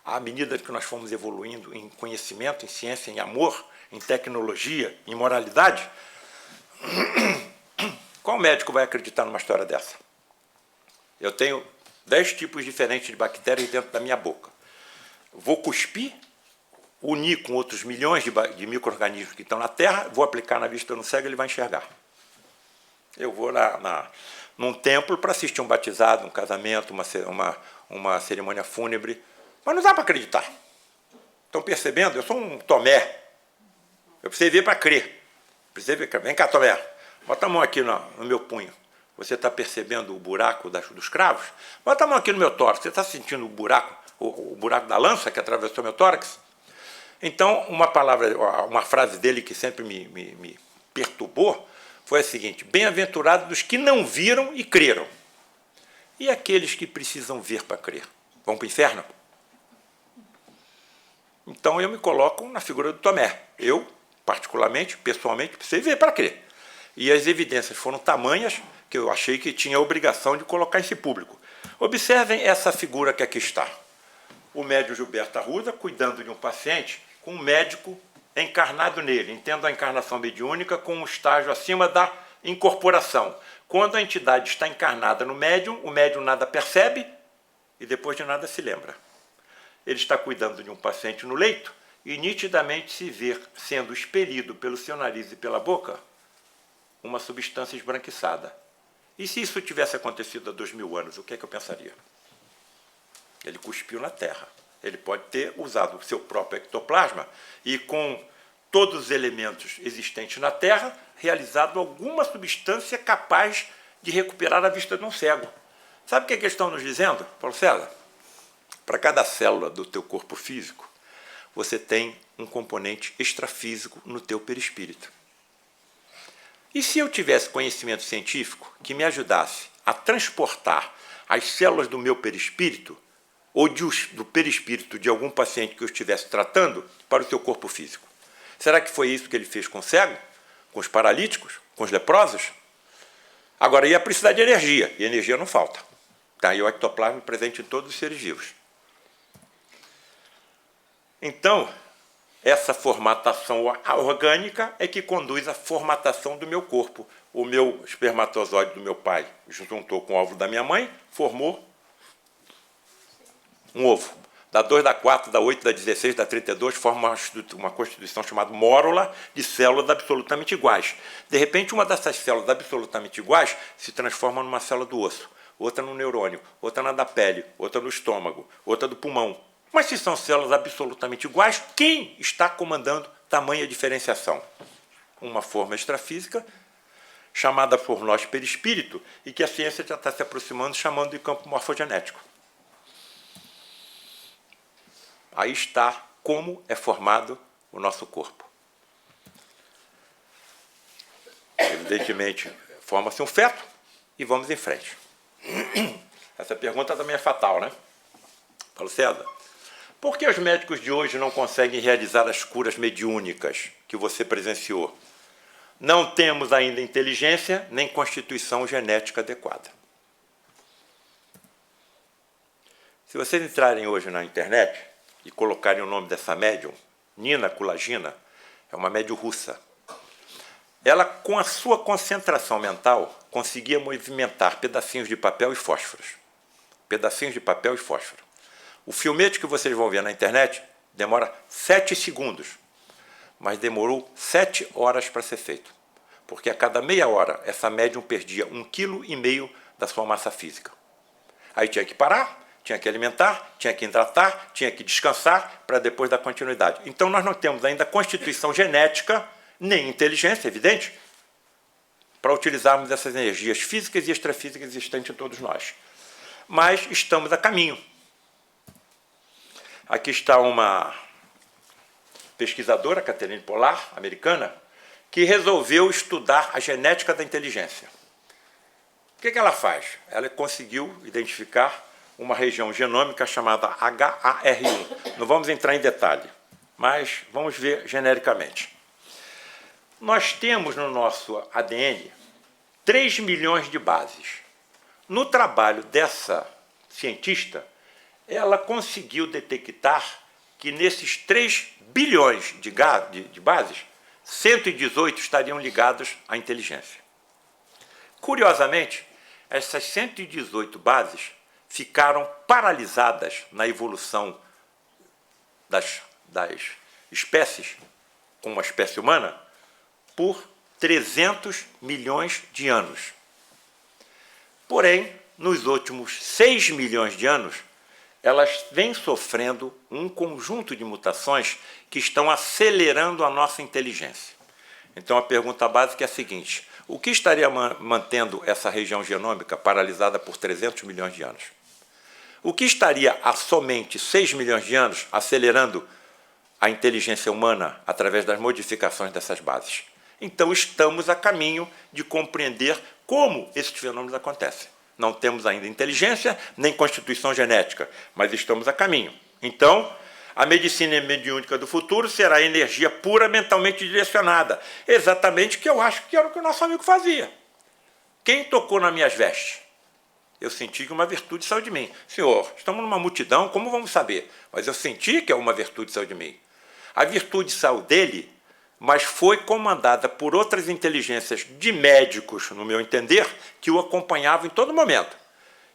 [SPEAKER 2] À medida que nós fomos evoluindo em conhecimento, em ciência, em amor, em tecnologia, em moralidade? Qual médico vai acreditar numa história dessa? Eu tenho 10 tipos diferentes de bactérias dentro da minha boca. Vou cuspir, unir com outros milhões de micro-organismos que estão na Terra, vou aplicar na vista do cego e ele vai enxergar. Eu vou num templo para assistir um batizado, um casamento, uma cerimônia fúnebre. Mas não dá para acreditar. Estão percebendo? Eu sou um Tomé. Eu precisei ver para crer. Precisei ver. Vem cá, Tomé. Bota a mão aqui no meu punho. Você está percebendo o buraco dos cravos? Bota a mão aqui no meu tórax. Você está sentindo o buraco da lança que atravessou meu tórax? Então, uma frase dele que sempre me perturbou foi a seguinte: bem-aventurados dos que não viram e creram. E aqueles que precisam ver para crer? Vão para o inferno? Então, eu me coloco na figura do Tomé. Eu, particularmente, pessoalmente, precisei ver para crer. E as evidências foram tamanhas que eu achei que tinha a obrigação de colocar esse público. Observem essa figura que aqui está. O médium Gilberto Arruda cuidando de um paciente com um médico encarnado nele. Entendo a encarnação mediúnica com um estágio acima da incorporação. Quando a entidade está encarnada no médium, o médium nada percebe e depois de nada se lembra. Ele está cuidando de um paciente no leito e nitidamente se vê sendo expelido pelo seu nariz e pela boca uma substância esbranquiçada. E se isso tivesse acontecido há 2000 anos, o que é que eu pensaria? Ele cuspiu na terra. Ele pode ter usado o seu próprio ectoplasma e, com todos os elementos existentes na terra, realizado alguma substância capaz de recuperar a vista de um cego. Sabe o que eles estão nos dizendo, Paulo César? Para cada célula do teu corpo físico, você tem um componente extrafísico no teu perispírito. E se eu tivesse conhecimento científico que me ajudasse a transportar as células do meu perispírito ou do perispírito de algum paciente que eu estivesse tratando para o seu corpo físico? Será que foi isso que ele fez com o cego? Com os paralíticos? Com os leprosos? Agora, ia precisar de energia, e energia não falta. Tá? E o ectoplasma presente em todos os seres vivos. Então, essa formatação orgânica é que conduz à formatação do meu corpo. O meu espermatozoide do meu pai juntou com o óvulo da minha mãe, formou um ovo. Da 2, da 4, da 8, da 16, da 32, forma uma constituição chamada mórula de células absolutamente iguais. De repente, uma dessas células absolutamente iguais se transforma numa célula do osso, outra no neurônio, outra na da pele, outra no estômago, outra do pulmão. Mas se são células absolutamente iguais, quem está comandando tamanha diferenciação? Uma forma extrafísica, chamada por nós perispírito, e que a ciência já está se aproximando, chamando de campo morfogenético. Aí está como é formado o nosso corpo. Evidentemente, forma-se um feto e vamos em frente. Essa pergunta também é fatal, né? Paulo César, por que os médicos de hoje não conseguem realizar as curas mediúnicas que você presenciou? Não temos ainda inteligência nem constituição genética adequada. Se vocês entrarem hoje na internet e colocarem o nome dessa médium, Nina Kulagina, é uma médium russa. Ela, com a sua concentração mental, conseguia movimentar pedacinhos de papel e fósforos. Pedacinhos de papel e fósforo. O filmete que vocês vão ver na internet demora 7 segundos, mas demorou 7 horas para ser feito. Porque a cada meia hora, essa médium perdia 1,5 kg da sua massa física. Aí tinha que parar, tinha que alimentar, tinha que hidratar, tinha que descansar para depois dar continuidade. Então, nós não temos ainda constituição genética, nem inteligência, evidente, para utilizarmos essas energias físicas e extrafísicas existentes em todos nós. Mas estamos a caminho. Aqui está uma pesquisadora, Catherine Pollard, americana, que resolveu estudar a genética da inteligência. O que ela faz? Ela conseguiu identificar uma região genômica chamada HAR1. Não vamos entrar em detalhe, mas vamos ver genericamente. Nós temos no nosso ADN 3 milhões de bases. No trabalho dessa cientista, ela conseguiu detectar que nesses 3 bilhões de bases, 118 estariam ligados à inteligência. Curiosamente, essas 118 bases ficaram paralisadas na evolução das espécies, como a espécie humana, por 300 milhões de anos. Porém, nos últimos 6 milhões de anos, elas vêm sofrendo um conjunto de mutações que estão acelerando a nossa inteligência. Então, a pergunta básica é a seguinte: O que estaria mantendo essa região genômica paralisada por 300 milhões de anos? O que estaria há somente 6 milhões de anos acelerando a inteligência humana através das modificações dessas bases? Então, estamos a caminho de compreender como esses fenômenos acontecem. Não temos ainda inteligência nem constituição genética, mas estamos a caminho. Então, a medicina mediúnica do futuro será a energia pura mentalmente direcionada. Exatamente o que eu acho que era o que o nosso amigo fazia. Quem tocou nas minhas vestes? Eu senti que uma virtude saiu de mim. Senhor, estamos numa multidão, como vamos saber? Mas eu senti que uma virtude saiu de mim. A virtude saiu dele, mas foi comandada por outras inteligências de médicos, no meu entender, que o acompanhavam em todo momento.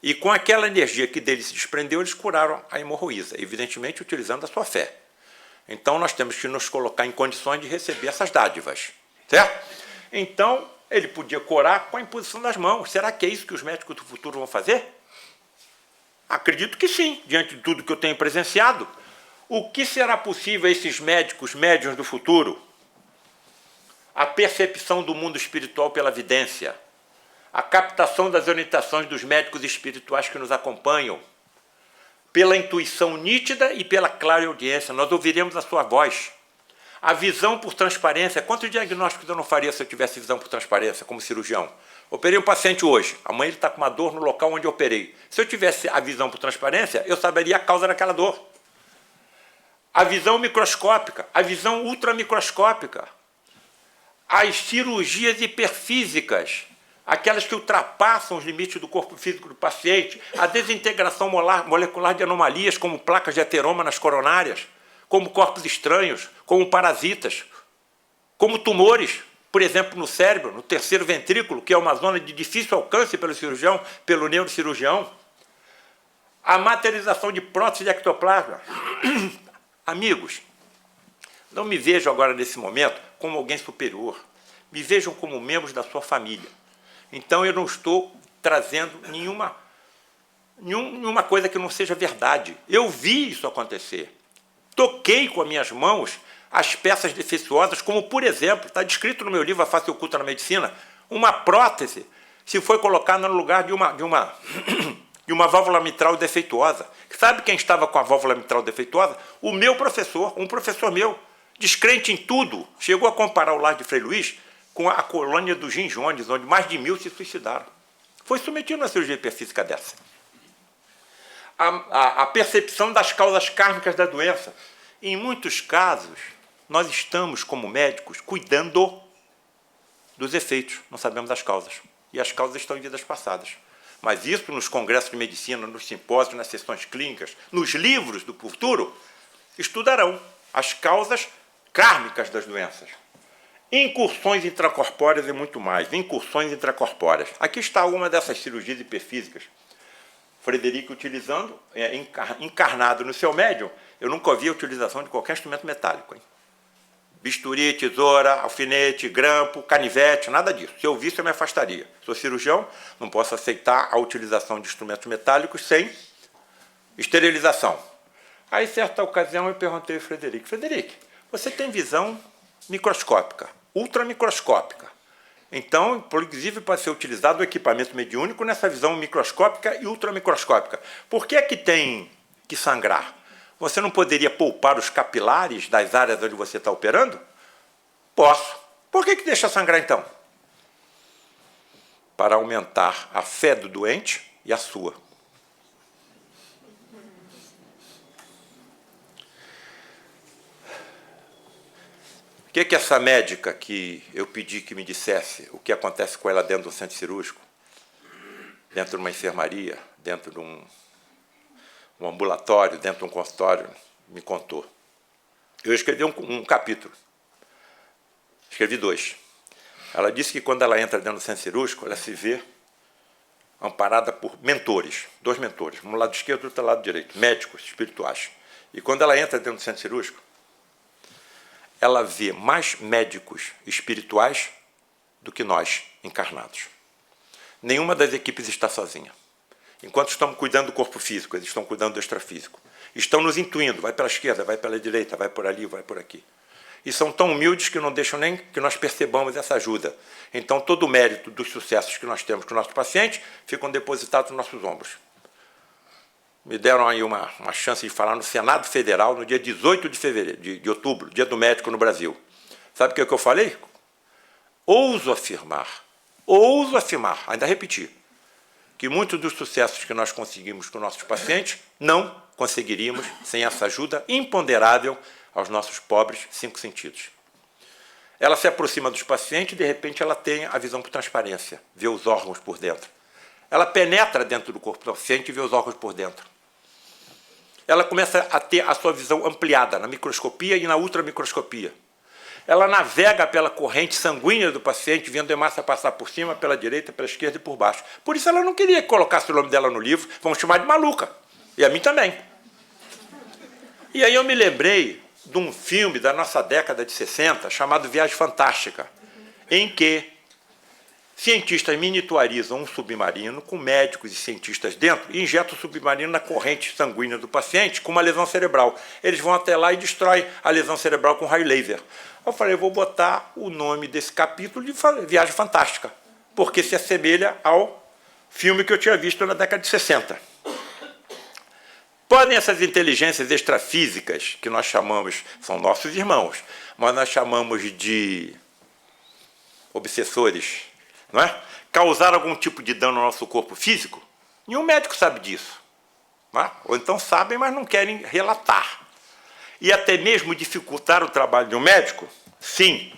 [SPEAKER 2] E com aquela energia que dele se desprendeu, eles curaram a hemorroísa, evidentemente utilizando a sua fé. Então, nós temos que nos colocar em condições de receber essas dádivas, certo? Então, ele podia curar com a imposição das mãos. Será que é isso que os médicos do futuro vão fazer? Acredito que sim, diante de tudo que eu tenho presenciado. O que será possível a esses médicos, médiuns do futuro? A percepção do mundo espiritual pela vidência, a captação das orientações dos médicos espirituais que nos acompanham, pela intuição nítida e pela clara audiência, nós ouviremos a sua voz. A visão por transparência. Quantos diagnósticos eu não faria se eu tivesse visão por transparência, como cirurgião? Operei um paciente hoje, amanhã ele está com uma dor no local onde eu operei. Se eu tivesse a visão por transparência, eu saberia a causa daquela dor. A visão microscópica, a visão ultramicroscópica, as cirurgias hiperfísicas, aquelas que ultrapassam os limites do corpo físico do paciente, a desintegração molecular de anomalias, como placas de ateroma nas coronárias, como corpos estranhos, como parasitas, como tumores, por exemplo, no cérebro, no terceiro ventrículo, que é uma zona de difícil alcance pelo cirurgião, pelo neurocirurgião. A materialização de prótese de ectoplasma. Amigos, não me vejam agora, nesse momento, como alguém superior. Me vejam como membros da sua família. Então, eu não estou trazendo nenhuma coisa que não seja verdade. Eu vi isso acontecer. Toquei com as minhas mãos as peças defeituosas, como, por exemplo, está descrito no meu livro A Face Oculta na Medicina, uma prótese se foi colocada no lugar de uma válvula mitral defeituosa. Sabe quem estava com a válvula mitral defeituosa? O meu professor, um professor meu, descrente em tudo, chegou a comparar o lar de Frei Luís com a colônia dos Ginjones, onde mais de 1000 se suicidaram. Foi submetido a uma cirurgia hiperfísica dessa. A percepção das causas kármicas da doença. Em muitos casos, nós estamos, como médicos, cuidando dos efeitos, não sabemos as causas. E as causas estão em vidas passadas. Mas isso nos congressos de medicina, nos simpósios, nas sessões clínicas, nos livros do futuro, estudarão as causas kármicas das doenças. Incursões intracorpóreas e muito mais. Incursões intracorpóreas. Aqui está uma dessas cirurgias hiperfísicas. Frederico utilizando, encarnado no seu médium, eu nunca ouvi a utilização de qualquer instrumento metálico. Hein? Bisturi, tesoura, alfinete, grampo, canivete, nada disso. Se eu visse, eu me afastaria. Sou cirurgião, não posso aceitar a utilização de instrumentos metálicos sem esterilização. Aí, certa ocasião, eu perguntei ao Frederico, você tem visão microscópica, ultramicroscópica. Então, inclusive, pode ser utilizado o equipamento mediúnico nessa visão microscópica e ultramicroscópica. Por que é que tem que sangrar? Você não poderia poupar os capilares das áreas onde você está operando? Posso. Por que deixa sangrar, então? Para aumentar a fé do doente e a sua. O que essa médica que eu pedi que me dissesse o que acontece com ela dentro do centro cirúrgico, dentro de uma enfermaria, dentro de um ambulatório, dentro de um consultório, me contou? Eu escrevi um capítulo. Escrevi 2. Ela disse que quando ela entra dentro do centro cirúrgico, ela se vê amparada por mentores, 2 mentores, um do lado esquerdo e outro do lado direito, médicos espirituais. E quando ela entra dentro do centro cirúrgico, ela vê mais médicos espirituais do que nós, encarnados. Nenhuma das equipes está sozinha. Enquanto estamos cuidando do corpo físico, eles estão cuidando do extrafísico. Estão nos intuindo, vai pela esquerda, vai pela direita, vai por ali, vai por aqui. e são tão humildes que não deixam nem que nós percebamos essa ajuda. Então, todo o mérito dos sucessos que nós temos com nossos pacientes ficam depositados nos nossos ombros. Me deram aí uma chance de falar no Senado Federal no dia 18 de outubro, Dia do Médico no Brasil. Sabe o que eu falei? Ouso afirmar, ainda repetir, que muitos dos sucessos que nós conseguimos com nossos pacientes não conseguiríamos sem essa ajuda imponderável aos nossos pobres 5 sentidos. Ela se aproxima dos pacientes e, de repente, ela tem a visão por transparência, vê os órgãos por dentro. Ela penetra dentro do corpo do paciente e vê os órgãos por dentro. Ela começa a ter a sua visão ampliada na microscopia e na ultramicroscopia. Ela navega pela corrente sanguínea do paciente, vendo a hemácia passar por cima, pela direita, pela esquerda e por baixo. Por isso ela não queria que colocasse o nome dela no livro, vamos chamar de maluca. E a mim também. E aí eu me lembrei de um filme da nossa década de 60, chamado Viagem Fantástica, em que cientistas miniaturizam um submarino com médicos e cientistas dentro e injetam o submarino na corrente sanguínea do paciente com uma lesão cerebral. Eles vão até lá e destroem a lesão cerebral com raio laser. Eu falei, eu vou botar o nome desse capítulo de Viagem Fantástica, porque se assemelha ao filme que eu tinha visto na década de 60. Podem essas inteligências extrafísicas, que nós chamamos, são nossos irmãos, mas nós chamamos de obsessores, não é? Causar algum tipo de dano ao nosso corpo físico? Nenhum médico sabe disso. Não é? Ou então sabem, mas não querem relatar. E até mesmo dificultar o trabalho de um médico? Sim.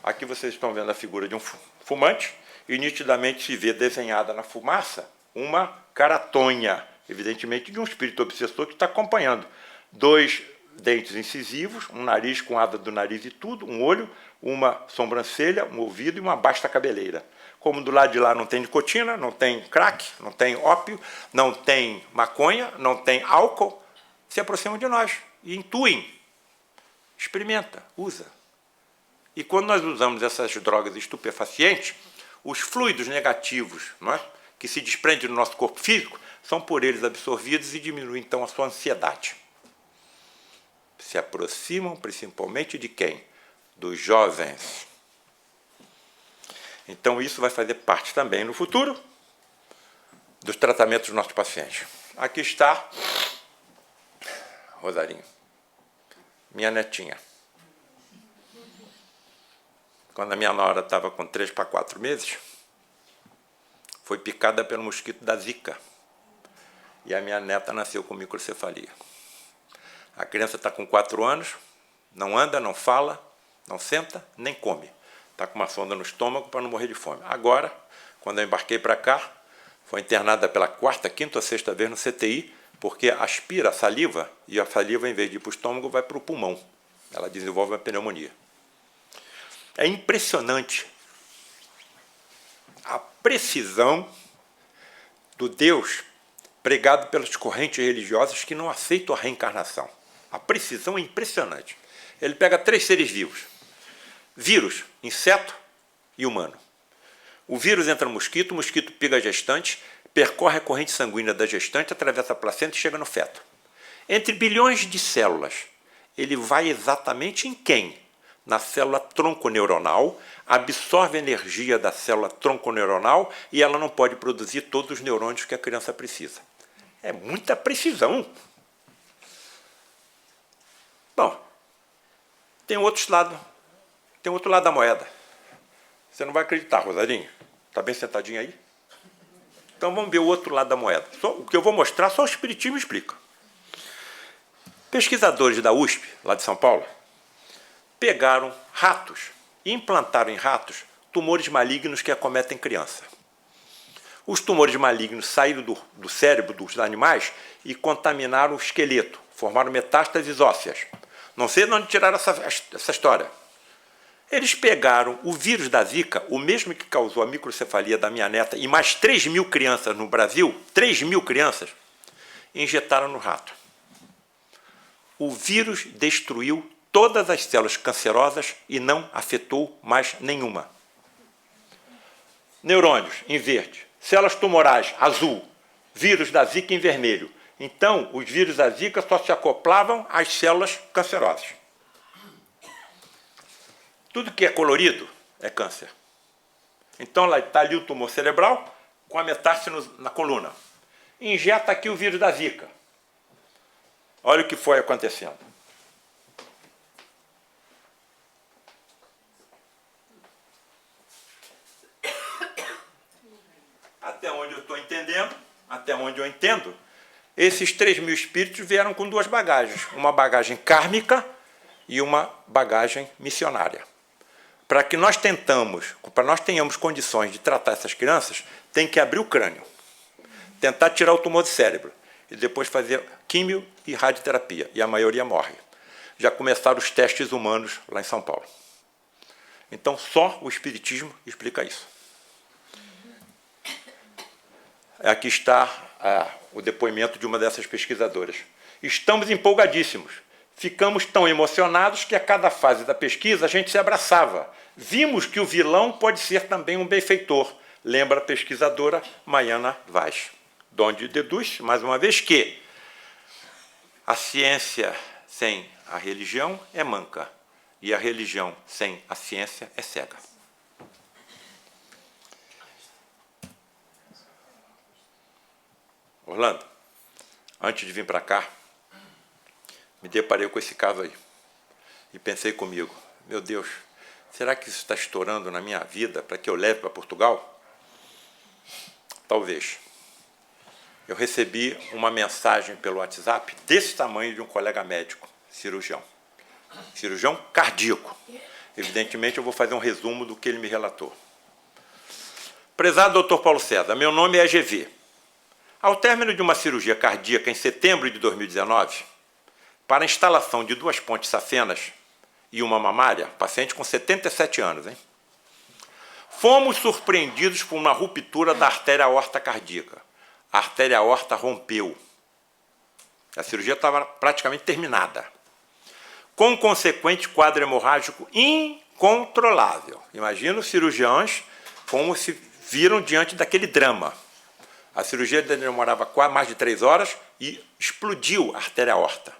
[SPEAKER 2] Aqui vocês estão vendo a figura de um fumante e nitidamente se vê desenhada na fumaça uma caratonha, evidentemente de um espírito obsessor que está acompanhando. 2 dentes incisivos, um nariz com asa do nariz e tudo, um olho, uma sobrancelha, um ouvido e uma basta cabeleira. Como do lado de lá não tem nicotina, não tem crack, não tem ópio, não tem maconha, não tem álcool, se aproximam de nós e intuem. Experimenta, usa. E quando nós usamos essas drogas estupefacientes, os fluidos negativos, não é, que se desprendem do nosso corpo físico são por eles absorvidos e diminuem, então, a sua ansiedade. Se aproximam principalmente de quem? Dos jovens. Então, isso vai fazer parte também, no futuro, dos tratamentos dos nossos pacientes. Aqui está Rosarinho, minha netinha. Quando a minha nora estava com 3 para 4 meses, foi picada pelo mosquito da Zika. E a minha neta nasceu com microcefalia. A criança está com 4 anos, não anda, não fala, não senta, nem come. Está com uma sonda no estômago para não morrer de fome. Agora, quando eu embarquei para cá, foi internada pela 4ª, 5ª ou 6ª vez no CTI, porque aspira a saliva, e a saliva, em vez de ir para o estômago, vai para o pulmão. Ela desenvolve uma pneumonia. É impressionante a precisão do Deus pregado pelas correntes religiosas que não aceitam a reencarnação. A precisão é impressionante. Ele pega 3 seres vivos: vírus, inseto e humano. O vírus entra no mosquito, o mosquito pica a gestante, percorre a corrente sanguínea da gestante, atravessa a placenta e chega no feto. Entre bilhões de células, ele vai exatamente em quem? Na célula tronconeuronal, absorve a energia da célula tronconeuronal e ela não pode produzir todos os neurônios que a criança precisa. É muita precisão. Bom, tem outro lado da moeda. Você não vai acreditar, Rosarinho. Está bem sentadinho aí? Então vamos ver o outro lado da moeda. O que eu vou mostrar, só o Espiritismo explica. Pesquisadores da USP, lá de São Paulo, pegaram ratos e implantaram em ratos tumores malignos que acometem criança. Os tumores malignos saíram do cérebro dos animais e contaminaram o esqueleto, formaram metástases ósseas. Não sei de onde tiraram essa história. Eles pegaram o vírus da Zika, o mesmo que causou a microcefalia da minha neta, e mais 3.000 crianças no Brasil, 3.000 crianças, e injetaram no rato. O vírus destruiu todas as células cancerosas e não afetou mais nenhuma. Neurônios, em verde. Células tumorais, azul. Vírus da Zika, em vermelho. Então, os vírus da Zika só se acoplavam às células cancerosas. Tudo que é colorido é câncer. Então, está ali o tumor cerebral com a metástase na coluna. Injeta aqui o vírus da Zika. Olha o que foi acontecendo. Até onde eu estou entendendo, até onde eu entendo, esses 3.000 espíritos vieram com duas bagagens. Uma bagagem kármica e uma bagagem missionária. Para que nós tenhamos condições de tratar essas crianças, tem que abrir o crânio, tentar tirar o tumor do cérebro e depois fazer químio e radioterapia. E a maioria morre. Já começaram os testes humanos lá em São Paulo. Então, só o Espiritismo explica isso. Aqui está o depoimento de uma dessas pesquisadoras. Estamos empolgadíssimos. Ficamos tão emocionados que a cada fase da pesquisa a gente se abraçava. Vimos que o vilão pode ser também um benfeitor, lembra a pesquisadora Maiana Vaz. De onde deduz, mais uma vez, que a ciência sem a religião é manca e a religião sem a ciência é cega. Orlando, antes de vir para cá, me deparei com esse caso aí e pensei comigo, meu Deus, será que isso está estourando na minha vida para que eu leve para Portugal? Talvez. Eu recebi uma mensagem pelo WhatsApp desse tamanho de um colega médico, cirurgião cardíaco. Evidentemente, eu vou fazer um resumo do que ele me relatou. Prezado Dr. Paulo César, meu nome é GV. Ao término de uma cirurgia cardíaca em setembro de 2019, para a instalação de 2 pontes safenas e uma mamária, paciente com 77 anos, hein? Fomos surpreendidos por uma ruptura da artéria aorta cardíaca. A artéria aorta rompeu. A cirurgia estava praticamente terminada. Com consequente quadro hemorrágico incontrolável. Imagina os cirurgiões como se viram diante daquele drama. A cirurgia demorava mais de 3 horas e explodiu a artéria aorta.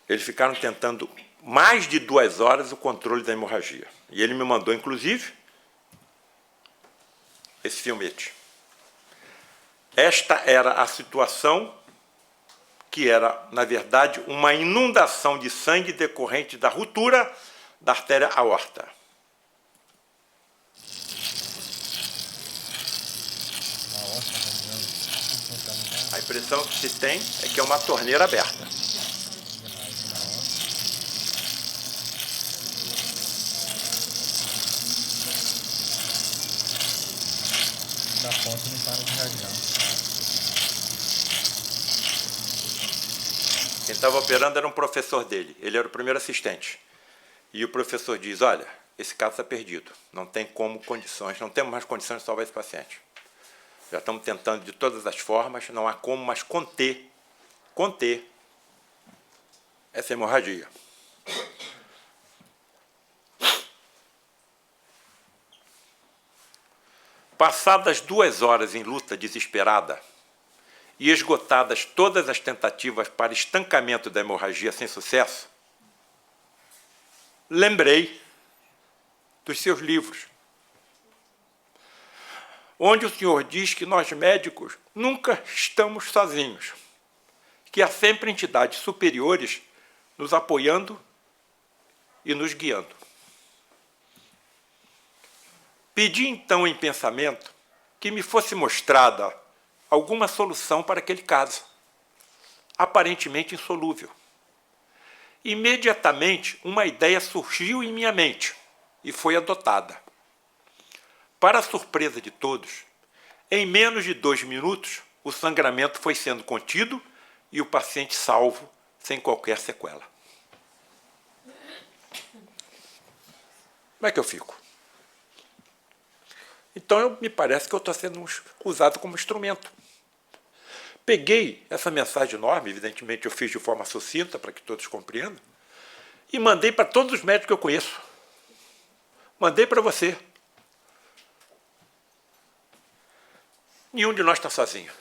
[SPEAKER 2] Eles ficaram tentando mais de 2 horas o controle da hemorragia. E ele me mandou, inclusive, esse filmete. Esta era a situação que era, na verdade, uma inundação de sangue decorrente da ruptura da artéria aorta. A impressão que se tem é que é uma torneira aberta.
[SPEAKER 3] Da ponta não para de radiar.
[SPEAKER 2] Quem estava operando era um professor dele, ele era o primeiro assistente. E o professor diz, olha, esse caso está perdido, não temos mais condições de salvar esse paciente. Já estamos tentando de todas as formas, não há como mais conter essa hemorragia. Passadas 2 horas em luta desesperada e esgotadas todas as tentativas para estancamento da hemorragia sem sucesso, lembrei dos seus livros, onde o senhor diz que nós médicos nunca estamos sozinhos, que há sempre entidades superiores nos apoiando e nos guiando. Pedi então em pensamento que me fosse mostrada alguma solução para aquele caso, aparentemente insolúvel. Imediatamente, uma ideia surgiu em minha mente e foi adotada. Para a surpresa de todos, em menos de 2 minutos, o sangramento foi sendo contido e o paciente salvo sem qualquer sequela. Como é que eu fico? Então, me parece que eu estou sendo usado como instrumento. Peguei essa mensagem enorme, evidentemente eu fiz de forma sucinta para que todos compreendam, e mandei para todos os médicos que eu conheço. Mandei para você. Nenhum de nós está sozinho.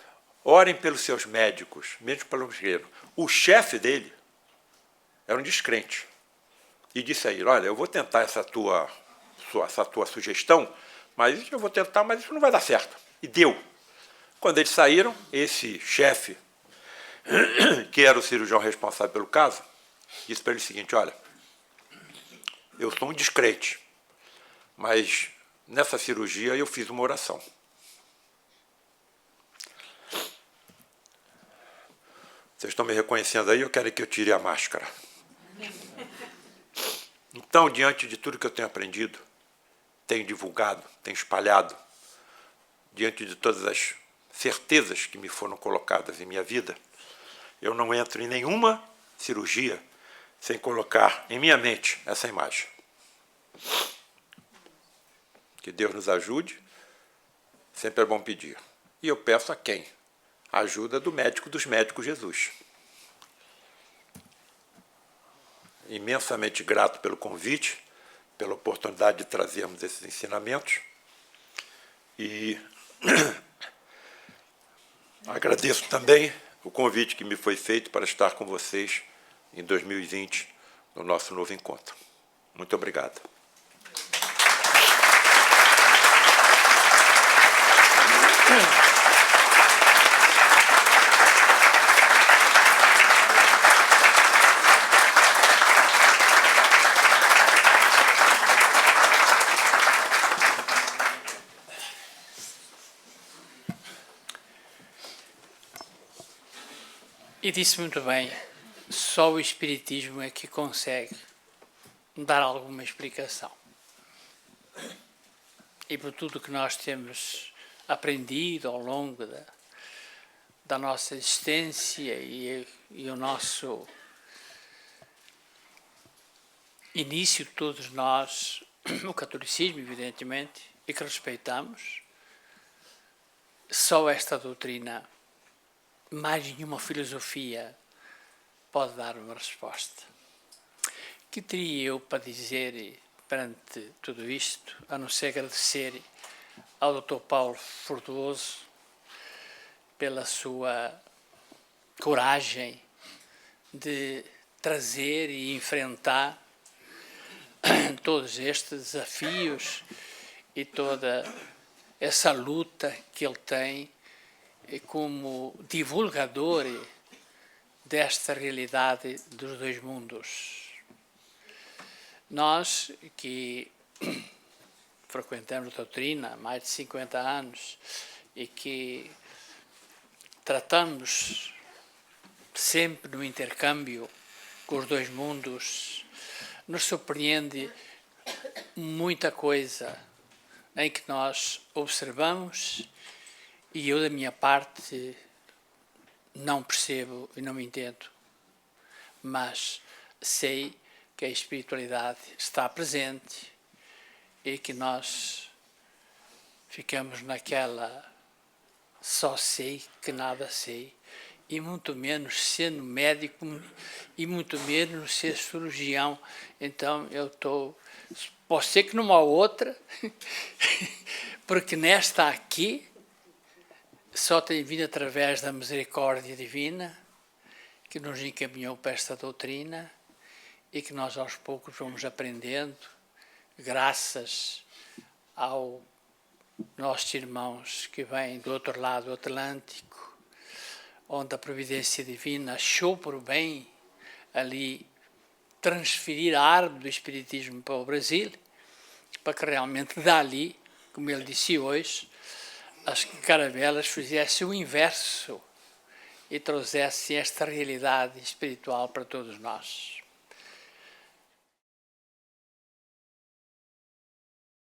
[SPEAKER 2] Orem pelos seus médicos, mesmo pelo engenheiro. O chefe dele era um descrente. e disse a ele, olha, eu vou tentar essa tua sugestão, mas eu vou tentar, mas isso não vai dar certo. E deu. Quando eles saíram, esse chefe, que era o cirurgião responsável pelo caso, disse para ele o seguinte, olha, eu sou um descrente, mas nessa cirurgia eu fiz uma oração. Vocês estão me reconhecendo aí, eu quero que eu tire a máscara. Então, diante de tudo que eu tenho aprendido, tenho divulgado, tenho espalhado, diante de todas as certezas que me foram colocadas em minha vida, eu não entro em nenhuma cirurgia sem colocar em minha mente essa imagem. Que Deus nos ajude, sempre é bom pedir. E eu peço a quem? A ajuda do médico dos médicos, Jesus. Imensamente grato pelo convite, pela oportunidade de trazermos esses ensinamentos. E agradeço também o convite que me foi feito para estar com vocês em 2020, no nosso novo encontro. Muito obrigado.
[SPEAKER 4] E disse muito bem, só o Espiritismo é que consegue dar alguma explicação. E por tudo que nós temos aprendido ao longo da nossa existência e o nosso início, todos nós, o catolicismo, evidentemente, e que respeitamos, só esta doutrina, mais nenhuma filosofia pode dar uma resposta. Que teria eu para dizer perante tudo isto, a não ser agradecer ao Dr. Paulo Frutuoso pela sua coragem de trazer e enfrentar todos estes desafios e toda essa luta que ele tem como divulgador desta realidade dos dois mundos. Nós que frequentamos a doutrina há mais de 50 anos e que tratamos sempre no intercâmbio com os dois mundos, nos surpreende muita coisa em que nós observamos e eu, da minha parte, não percebo e não me entendo, mas sei que a espiritualidade está presente e que nós ficamos naquela só sei que nada sei, e muito menos sendo médico e muito menos ser cirurgião. Então eu posso ser que numa outra, porque nesta aqui só tem vindo através da misericórdia divina que nos encaminhou para esta doutrina e que nós aos poucos vamos aprendendo, graças aos nossos irmãos que vêm do outro lado do Atlântico, onde a providência divina achou por bem ali transferir a árvore do Espiritismo para o Brasil, para que realmente dali, como ele disse hoje, as caravelas fizessem o inverso e trouxessem esta realidade espiritual para todos nós.